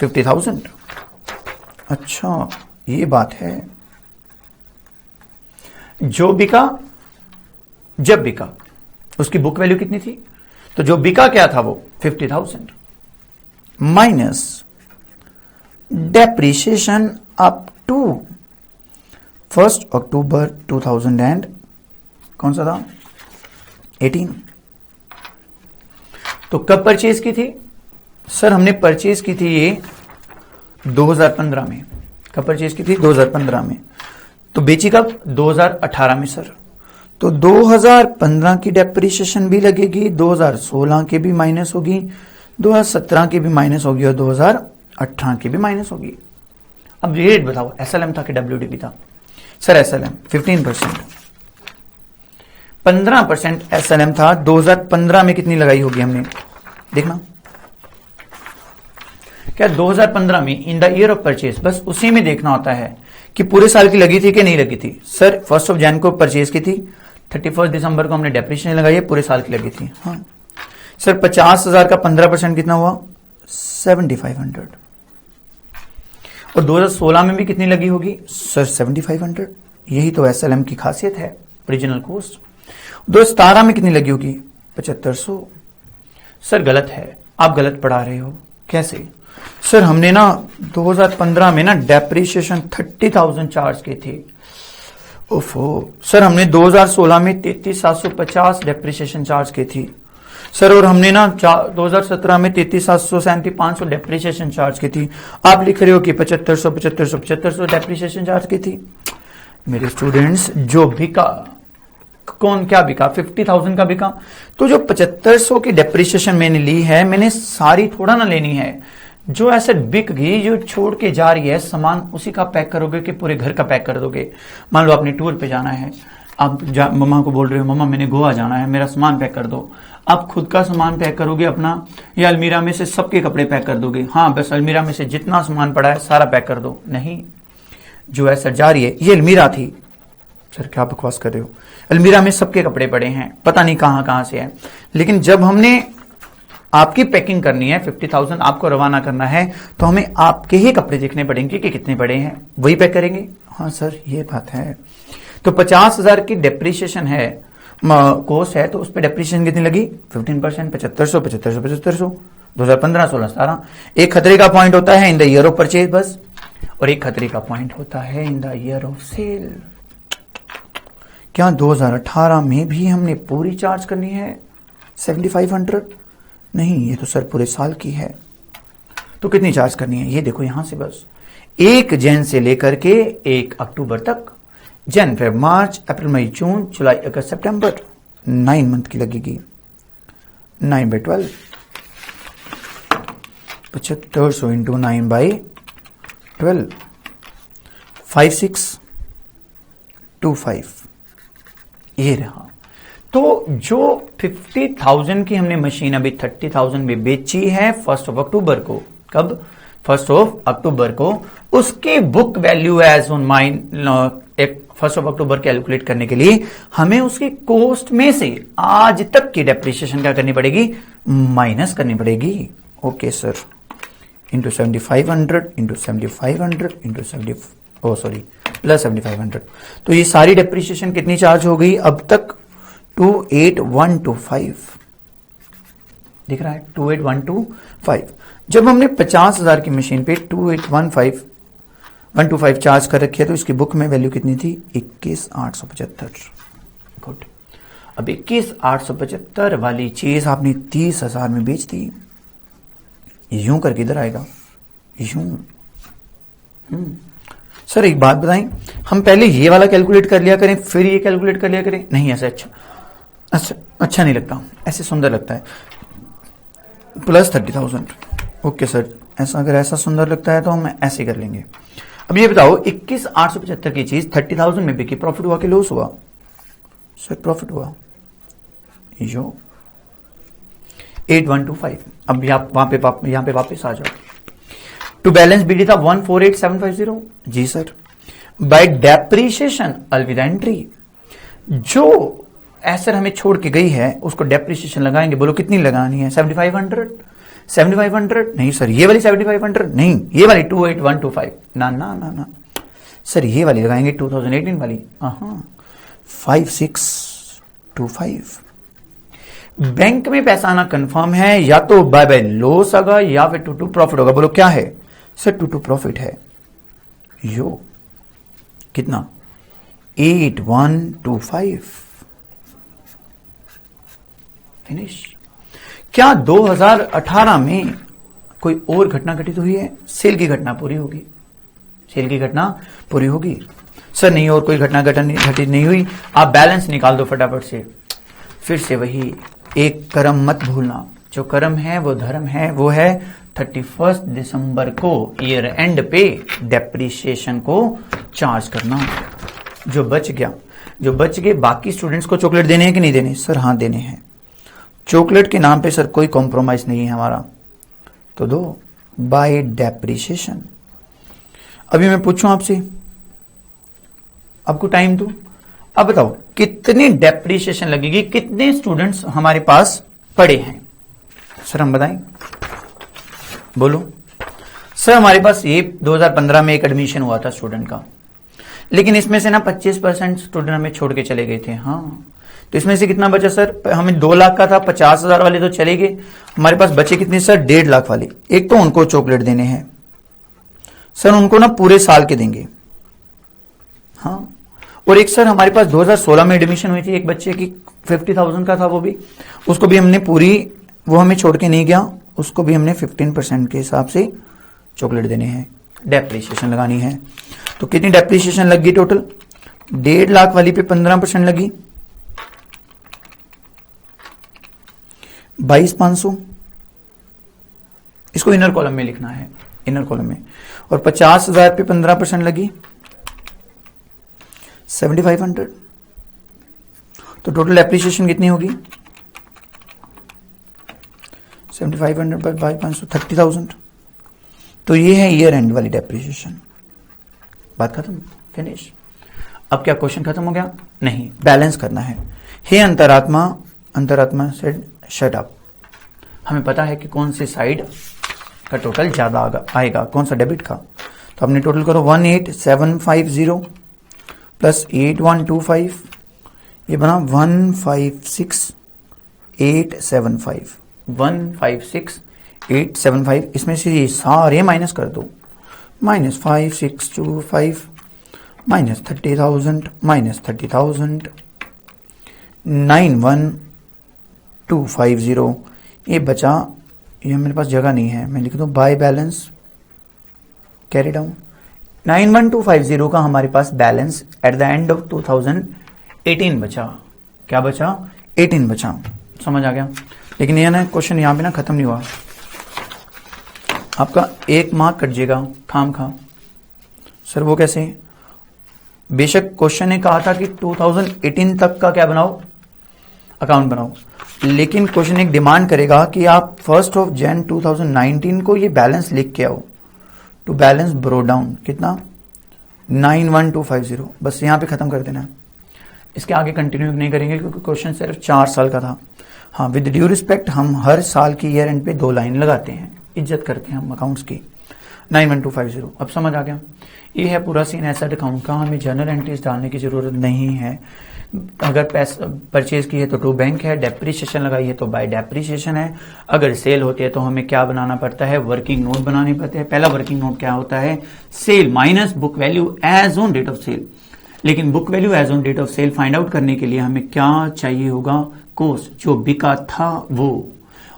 50,000। अच्छा ये बात है। जो बिका, जब बिका, उसकी बुक वैल्यू कितनी थी? तो जो बिका क्या था वो 50,000 माइनस डेप्रिसिएशन अप टू 1 अक्टूबर 2000 एंड कौन सा था? 18। तो कब परचेज की थी? सर हमने परचेज की थी ये 2015 में। कब परचेज की थी? 2015 में। तो बेची कब? 2018 में सर। तो 2015 की डेप्रिसिएशन भी लगेगी, 2016 की भी माइनस होगी, 2017 की भी माइनस होगी और 2018 की भी माइनस होगी। अब रेट बताओ, एसएलएम था कि डब्ल्यूडीपी था? Sir SLM 15%। 15% एसएलएम था। 2015 में कितनी लगाई होगी हमने? देखना क्या 2015 में इन द ईयर ऑफ परचेज, बस उसी में देखना होता है कि पूरे साल की लगी थी कि नहीं लगी थी। सर 1 जनवरी को परचेज की थी, 31 दिसंबर को हमने डेप्रिसिएशन लगाई है, पूरे साल की लगी थी। हाँ सर 50,000 का 15% कितना हुआ? 7,500। और 2016 में भी कितनी लगी होगी? सर 7,500। यही तो एसएलएम की खासियत है, ओरिजिनल कॉस्ट। 2017 में कितनी लगी होगी? 7,500। सर गलत है, आप गलत पढ़ा रहे हो। कैसे? सर हमने ना 2015 में ना डेप्रिसिएशन 30,000 चार्ज की थी। ओफो सर, हमने 2016 में 33,750 डेप्रिसिएशन चार्ज की थी सर। और हमने ना 2017 में 33,737 डेप्रिसिएशन चार्ज की थी। आप लिख रहे हो कि 7,500 डेप्रिसिएशन चार्ज की थी। मेरे स्टूडेंट्स, जो बिका, कौन क्या बिका? 50,000 का बिका। तो जो 7,500 की डेप्रिसिएशन मैंने ली है, मैंने सारी थोड़ा ना लेनी है। जो एसेट बिक गई, जो छोड़ के जा रही है सामान, उसी का पैक करोगे कि पूरे घर का पैक कर दोगे? मान लो आपने टूर पे जाना है, आप मम्मा को बोल रहे हो मम्मा मैंने गोवा जाना है, मेरा सामान पैक कर दो। आप खुद का सामान पैक करोगे अपना, या अलमीरा में से सबके कपड़े पैक कर दोगे? हाँ बस अलमीरा में से जितना सामान पड़ा है सारा पैक कर दो। नहीं, जो एसेट जा रही है, ये अलमीरा थी, सर क्या बकवास कर रहे हो, अलमीरा में सबके कपड़े पड़े हैं, पता नहीं कहां से है। लेकिन जब हमने आपकी पैकिंग करनी है, 50,000 आपको रवाना करना है, तो हमें आपके ही कपड़े देखने पड़ेंगे कि कितने पड़े हैं, वही पैक करेंगे। हाँ सर ये बात है। तो 50,000 की डेप्रिसिएशन है, कोस्ट है, तो उस पर डेप्रिसिएशन कितनी लगी? 15%, 7500 2015, 16, 17। एक खतरे का पॉइंट होता है in the year of purchase बस, और एक खतरे का पॉइंट होता है in the year of sale. क्या 2018 में भी हमने पूरी चार्ज करनी है 7500? नहीं, ये तो सर पूरे साल की है। तो कितनी चार्ज करनी है? ये देखो यहां से बस 1 जन से लेकर के 1 अक्टूबर तक, जन, फेब, मार्च, अप्रैल, मई, जून, जुलाई, अगस्त, सितंबर, 9 मंथ की लगेगी। 9/12, 7500 इंटू 9/12, 5625, ये रहा। तो जो 50,000 की हमने मशीन अभी 30,000 में बेची है 1 अक्टूबर को, कब? 1 अक्टूबर को, उसकी book value as on mine 1 अक्टूबर कैलकुलेट करने के लिए हमें उसकी कॉस्ट में से आज तक की डेप्रिसिएशन क्या करनी पड़ेगी? माइनस करनी पड़ेगी। Okay sir, into 7500 into 7500 into 70, ओ सॉरी, प्लस 7500। तो ये सारी डेप्रिसिएशन कितनी चार्ज हो गई अब तक? 28125 दिख रहा है, 28125। जब हमने 50,000 की मशीन पे 28125 चार्ज कर रखी है, तो इसकी बुक में वैल्यू कितनी थी? 21,875। गुड। अब 21,875 वाली चीज आपने 30,000 में बेच दी, यूं करके इधर आएगा, यूं। सर एक बात बताएं, हम पहले ये वाला कैलकुलेट कर लिया करें फिर ये कैलकुलेट कर लिया करें? नहीं, ऐसा अच्छा नहीं लगता, ऐसे सुंदर लगता है। प्लस 30,000। ओके सर, ऐसा अगर ऐसा सुंदर लगता है तो हम ऐसे कर लेंगे। अब ये बताओ 21,875 की चीज 30,000 में बिकी, प्रॉफिट हुआ कि लॉस हुआ? सर प्रॉफिट हुआ। यो 8125। अब यहां पे वापस आ जाओ। टू बैलेंस बीडी था 148750। जी सर। बाय डेप्रीशिएशन अलविदा एंट्री, जो एसर हमें छोड़ के गई है उसको डेप्रीशिएशन लगाएंगे। बोलो कितनी लगानी है? 7500? 7500 नहीं सर, ये वाली 7500 नहीं, ये वाली 28125। ना ना ना ना सर, ये वाली लगाएंगे 2018 वाली। 5625। बैंक में पैसा आना कंफर्म है, या तो बाय लॉस होगा या फिर टू प्रॉफिट होगा। बोलो क्या है? सर टू प्रॉफिट है। यो कितना? 8125। फिनिश। क्या 2018 में कोई और घटना घटित हुई है? सेल की घटना पूरी होगी, सेल की घटना पूरी होगी। सर नहीं, और कोई घटना घटित नहीं हुई। आप बैलेंस निकाल दो फटाफट से। फिर से वही एक कर्म मत भूलना, जो कर्म है वो धर्म है, वो है 31 दिसंबर को ईयर एंड पे डेप्रिसिएशन को चार्ज करना। जो बच गए बाकी स्टूडेंट्स को चॉकलेट देने हैं कि नहीं देने? सर हाँ देने हैं। चॉकलेट के नाम पे सर कोई कॉम्प्रोमाइज नहीं है हमारा, तो दो बाय डेप्रिसिएशन। अभी मैं पूछूं आपसे, आपको टाइम दूं, अब बताओ कितनी डेप्रिसिएशन लगेगी, कितने स्टूडेंट्स हमारे पास पड़े हैं? सर हम बताएं, बोलो। सर हमारे पास ये 2015 में एक एडमिशन हुआ था स्टूडेंट का, लेकिन इसमें से ना 25% स्टूडेंट हमें छोड़ के चले गए थे। हाँ, तो इसमें से कितना बचा सर? हमें 2 लाख का था, 50,000 वाले तो चले गए, हमारे पास बचे कितने सर? 1.5 लाख वाले। एक तो उनको चॉकलेट देने हैं सर, उनको ना पूरे साल के देंगे। हाँ, और एक सर हमारे पास 2016 में एडमिशन हुई थी एक बच्चे की, 50,000 का था वो भी, उसको भी हमने पूरी, वो हमें छोड़ के नहीं गया, उसको भी हमने 15% के हिसाब से चॉकलेट देने हैं, डेप्रिसिएशन लगानी है। तो कितनी डेप्रिसिएशन लगी टोटल? 1.5 लाख वाली पे 15% लगी, 22,500। इसको इनर कॉलम में लिखना है, इनर कॉलम में। और 50,000 पे 15% लगी, 7,500। तो टोटल एप्रिसिएशन कितनी होगी? 7,500 बाय 500, 30,000। तो ये है ईयर एंड वाली डेप्रिसिएशन। बात खत्म, फिनिश। अब क्या क्वेश्चन खत्म हो गया? नहीं, बैलेंस करना है। हे अंतरात्मा, अंतरात्मा सेड शट अप। हमें पता है कि कौन सी साइड का टोटल ज्यादा आएगा, कौन सा डेबिट का। तो हमने टोटल करो 18750 प्लस 8125, ये बना 156875। 156875, इसमें से ये सारे माइनस कर दो। -5625 माइनस 30,000 माइनस 30,000 91250। ये बचा, ये मेरे पास जगह नहीं है, मैं लिख दूं बाय बैलेंस कैरी डाउन। 91250 का हमारे पास balance at the end of 2018 बचा। क्या बचा? 18 बचा। समझ आ गया? लेकिन ये ना क्वेश्चन यहां पे ना खत्म नहीं हुआ, आपका 1 मार्क कट जाएगा खाम खा। सर वो कैसे? बेशक क्वेश्चन ने कहा था कि 2018 तक का क्या बनाओ, अकाउंट बनाओ, लेकिन क्वेश्चन एक डिमांड करेगा कि आप 1 जनवरी 2019 को ये बैलेंस लिख के आओ। टू बैलेंस ब्रो डाउन कितना? 91250। बस यहां पे खत्म कर देना, इसके आगे कंटिन्यू नहीं करेंगे क्योंकि क्वेश्चन सिर्फ 4 साल का था। हाँ, विद ड्यू रिस्पेक्ट, हम हर साल की ईयर एंड पे 2 लाइन लगाते हैं, इज्जत करते हैं हम अकाउंट्स की। 91250 अब समझ आ गया? ये है पूरा सीन एसेट अकाउंट का। हमें जर्नल एंट्रीज डालने की जरूरत नहीं है। अगर पैसा परचेज की है तो टू बैंक है, डेप्रीशिएशन लगाई है तो बाय डेप्रीशिएशन है। अगर सेल होती है तो हमें क्या बनाना पड़ता है? वर्किंग नोट बनाने पड़ते हैं। पहला वर्किंग नोट क्या होता है? Sale minus book value as on date of sale. लेकिन book value as on date of sale find out करने के लिए हमें क्या चाहिए होगा? कॉस्ट, जो बिका था वो,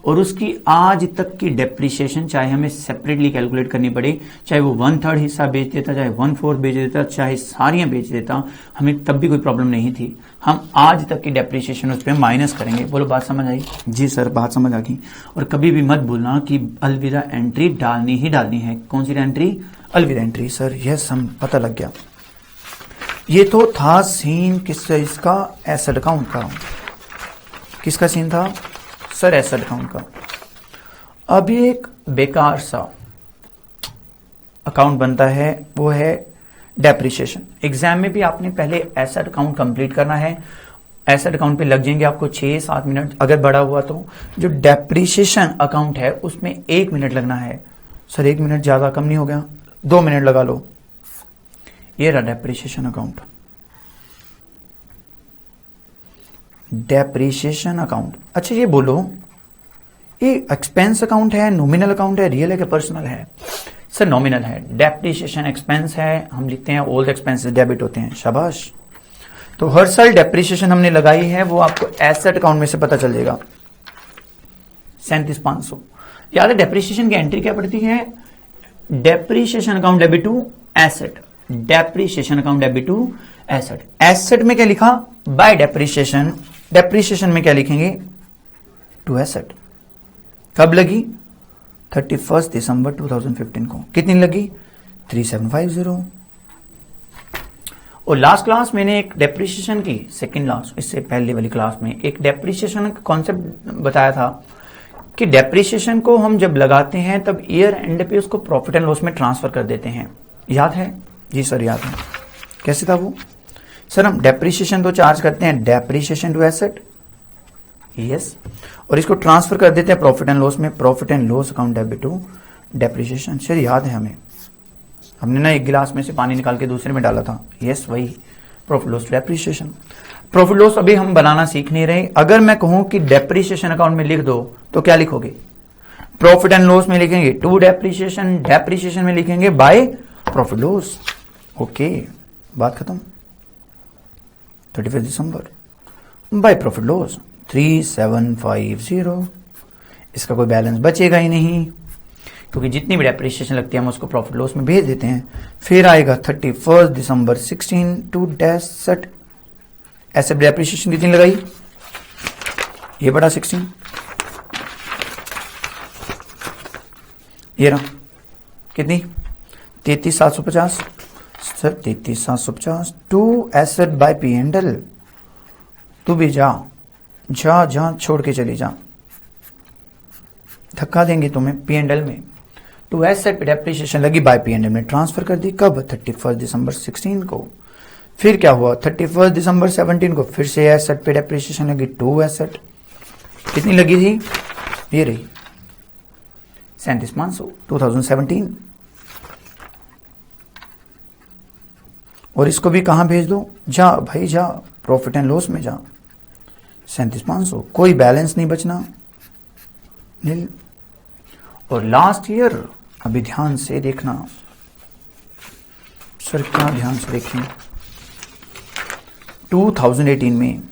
और उसकी आज तक की डेप्रिसिएशन चाहे हमें सेपरेटली कैलकुलेट करनी पड़े, चाहे वो 1/3 हिस्सा बेच देता, चाहे 1/4 बेच देता, चाहे सारियां बेच देता, हमें तब भी कोई प्रॉब्लम नहीं थी। हम आज तक की डेप्रिसिएशन उस पर माइनस करेंगे। बोलो बात समझ आई? जी सर, बात समझ आ गई। और कभी भी मत भूलना कि अलविदा एंट्री डालनी ही डालनी है। कौन सी एंट्री? अलविदा एंट्री। सर यस, हम पता लग गया। ये तो था सीन किसका? इसका एसेट अकाउंट का। किसका सीन था? सर एसेट अकाउंट का। अभी एक बेकार सा अकाउंट बनता है, वो है डेप्रिसिएशन। एग्जाम में भी आपने पहले एसेट अकाउंट कंप्लीट करना है। एसेट अकाउंट पे लग जाएंगे आपको 6-7 मिनट, अगर बड़ा हुआ तो। जो डेप्रिसिएशन अकाउंट है उसमें 1 मिनट लगना है। सर 1 मिनट ज्यादा कम नहीं हो गया? 2 मिनट लगा लो। ये रहा डेप्रिसिएशन अकाउंट। Depreciation account. अच्छा ये बोलो, ये एक्सपेंस अकाउंट है, नॉमिनल अकाउंट है, रियल है कि पर्सनल है? सर नॉमिनल है। डेप्रिसिएशन एक्सपेंस है, हम लिखते हैं ऑल द एक्सपेंसेस डेबिट होते हैं। शाबाश। तो हर साल डेप्रिसिएशन हमने लगाई है, वो आपको एसेट अकाउंट में से पता चल जाएगा। 37,500। याद है डेप्रिसिएशन की एंट्री क्या पड़ती है? Depreciation account debit to asset. Depreciation account debit to asset. Asset में क्या लिखा? By depreciation. डेप्रिसिएशन में क्या लिखेंगे? To asset. कब लगी? 31 दिसंबर 2015 को। कितनी लगी? 3750। और लास्ट क्लास मैंने एक डेप्रिसिएशन की, सेकंड लास्ट, इससे पहले वाली क्लास में एक डेप्रिसिएशन का कॉन्सेप्ट बताया था कि डेप्रिसिएशन को हम जब लगाते हैं तब ईयर एंड पे उसको प्रॉफिट एंड लॉस में ट्रांसफर कर देते हैं। याद है? जी सर याद है। कैसे था वो? सर हम डेप्रिसिएशन तो चार्ज करते हैं डेप्रिसिएशन टू एसेट, यस, और इसको ट्रांसफर कर देते हैं प्रॉफिट एंड लॉस में, profit and loss account debit to depreciation. Sir याद है हमें, हमने ना एक गिलास में से पानी निकाल के दूसरे में डाला था। यस वही profit loss to depreciation. Profit loss अभी हम बनाना सीख नहीं रहे। अगर मैं कहूं कि डेप्रिसिएशन अकाउंट में लिख दो तो क्या लिखोगे? प्रॉफिट एंड लॉस में लिखेंगे टू डेप्रिसिएशन, डेप्रिसिएशन में लिखेंगे बाय प्रॉफिट लॉस। ओके, बात खत्म। 31 दिसंबर बाय प्रॉफिट लॉस 3750। इसका कोई बैलेंस बचेगा ही नहीं क्योंकि जितनी भी डेप्रिसिएशन लगती है हम उसको प्रॉफिट लॉस में भेज देते हैं। फिर आएगा 31 दिसंबर 16 टू डेसेट। एसेट डेप्रिसिएशन कितनी लगाई? ये बड़ा 16, ये रहा कितनी? 33,750। Sir 33,750 to asset by P and L. तू भी जा जा जा, छोड़ के चली जा, धक्का देंगे तुम्हें पी एंड एल में। टू एसेट पे डेप्रिसिएशन लगी, बाय पी एंड एल में ट्रांसफर कर दी। कब? 31 दिसंबर 16 को। फिर क्या हुआ, 31 दिसंबर 17 को फिर से एसेट पे डेप्रिसिएशन लगी, 2 एसेट, कितनी लगी थी, ये रही 37,500 2017। और इसको भी कहां भेज दो, जा भाई जा, प्रॉफिट एंड लॉस में जा, 37,500, कोई बैलेंस नहीं बचना, नील। और लास्ट ईयर, अभी ध्यान से देखना सर, क्या ध्यान से देखें, 2018 में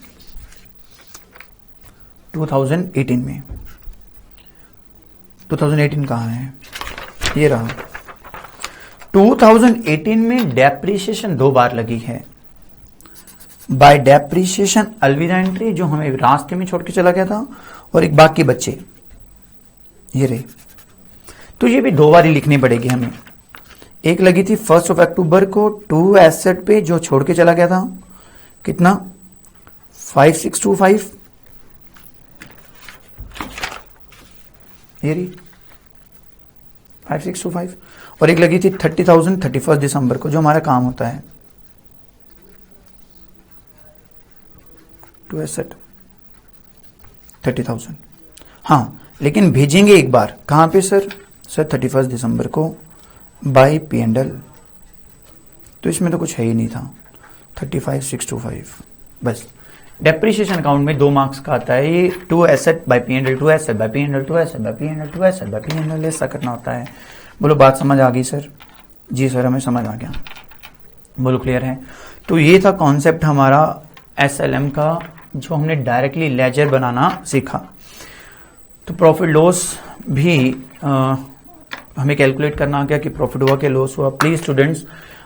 2018 कहाँ है, ये रहा। 2018 में डेप्रिसिएशन 2 बार लगी है। बाय डेप्रिसिएशन अलविदा एंट्री जो हमें रास्ते में छोड़ के चला गया था, और एक बाकी बच्चे ये रहे। तो ये भी 2 बार ही लिखनी पड़ेगी हमें। एक लगी थी 1 अक्टूबर को 2 एसेट पे जो छोड़ के चला गया था, कितना 5625, ये रही 5625। और एक लगी थी 30,000 31 दिसंबर को जो हमारा काम होता है, 2 एसेट 30,000। हाँ, लेकिन भेजेंगे एक बार कहां पे सर 31 दिसंबर को बाय P&L, तो इसमें तो कुछ है ही नहीं था, 35,625 बस। डेप्रिसिएशन अकाउंट में 2 मार्क्स का आता है ये, 2 asset by P&L, 2 asset by P&L, 2 asset by P&L, 2 asset by P&L, ऐसा करना होता है। बोलो बात समझ आ गई सर? जी सर, हमें समझ आ गया। बोलो क्लियर है? तो ये था कॉन्सेप्ट हमारा SLM का, जो हमने डायरेक्टली लेजर बनाना सीखा। तो प्रॉफिट लॉस भी हमें कैलकुलेट करना आ गया कि प्रॉफिट हुआ कि लॉस हुआ। प्लीज स्टूडेंट्स,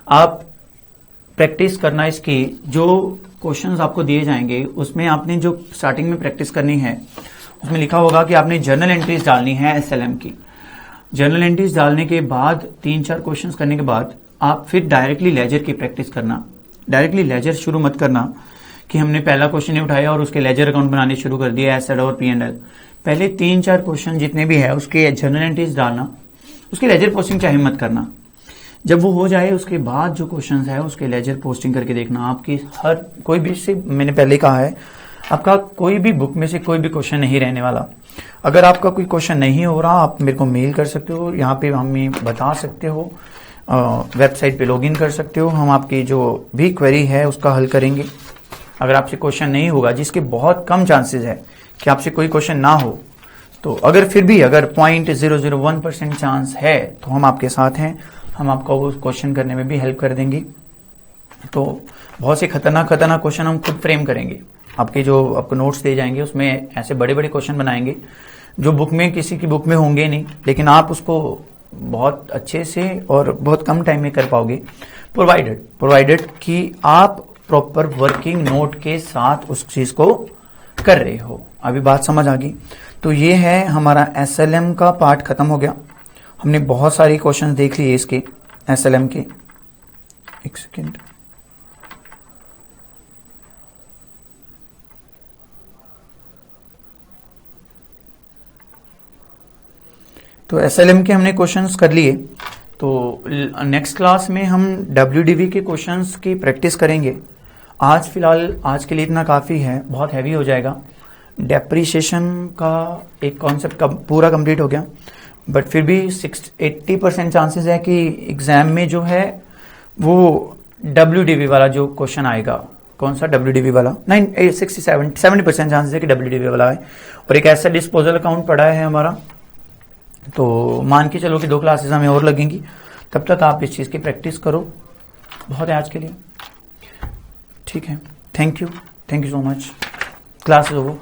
आप प्रैक्टिस करना इसकी, जो क्वेश्चंस आपको दिए जाएंगे उसमें आपने जो स्टार्टिंग में प्रैक्टिस करनी है, उसमें लिखा होगा कि आपने जर्नल एंट्रीज डालनी है SLM की। जर्नल एंट्रीज डालने के बाद 3-4 क्वेश्चंस करने के बाद आप फिर डायरेक्टली लेजर की प्रैक्टिस करना। डायरेक्टली लेजर शुरू मत करना कि हमने पहला क्वेश्चन ही उठाया और उसके लेजर अकाउंट बनाने शुरू कर दिया, एसेट और P&L। पहले 3-4 क्वेश्चन जितने भी है उसके जर्नल एंट्रीज डालना, उसके लेजर पोस्टिंग चाहे मत करना। जब वो हो जाए उसके बाद जो क्वेश्चंस है उसके लेजर पोस्टिंग करके देखना। आपकी हर कोई भी से, मैंने पहले कहा है, आपका कोई भी बुक में से कोई भी क्वेश्चन नहीं रहने वाला। अगर आपका कोई क्वेश्चन नहीं हो रहा, आप मेरे को मेल कर सकते हो, यहाँ पे हमें बता सकते हो, वेबसाइट पे लॉगिन कर सकते हो, हम आपकी जो भी क्वेरी है उसका हल करेंगे। अगर आपसे क्वेश्चन नहीं होगा, जिसके बहुत कम चांसेस है कि आपसे कोई क्वेश्चन ना हो, तो अगर फिर भी अगर 0.001% चांस है तो हम आपके साथ हैं, हम आपको उस क्वेश्चन करने में भी हेल्प कर देंगे। तो बहुत से खतरनाक क्वेश्चन हम खुद फ्रेम करेंगे। आपके जो आपको नोट्स दे जाएंगे उसमें ऐसे बड़े बड़े क्वेश्चन बनाएंगे जो बुक में, किसी की बुक में होंगे नहीं, लेकिन आप उसको बहुत अच्छे से और बहुत कम टाइम में कर पाओगे, प्रोवाइडेड कि आप प्रॉपर वर्किंग नोट के साथ उस चीज को कर रहे हो। अभी बात समझ आ गई? तो ये है हमारा SLM का पार्ट खत्म हो गया। हमने बहुत सारे क्वेश्चंस देख लिए इसके SLM के। एक सेकेंड, तो SLM के हमने क्वेश्चंस कर लिए। तो नेक्स्ट क्लास में हम WDV के क्वेश्चंस की प्रैक्टिस करेंगे। आज फिलहाल आज के लिए इतना काफ़ी है, बहुत हैवी हो जाएगा। डेप्रिसिएशन का एक कॉन्सेप्ट का पूरा कंप्लीट हो गया, बट फिर भी 80% चांसेस है कि एग्जाम में जो है वो WDV वाला जो क्वेश्चन आएगा, कौन सा WDV वाला, 70% चांसेस है कि WDV वाला है। और एक ऐसा डिस्पोजल अकाउंट पड़ा है हमारा, तो मान के चलो कि 2 क्लासेस हमें और लगेंगी। तब तक आप इस चीज़ की प्रैक्टिस करो। बहुत है आज के लिए, ठीक है। Thank you so much. Class is over.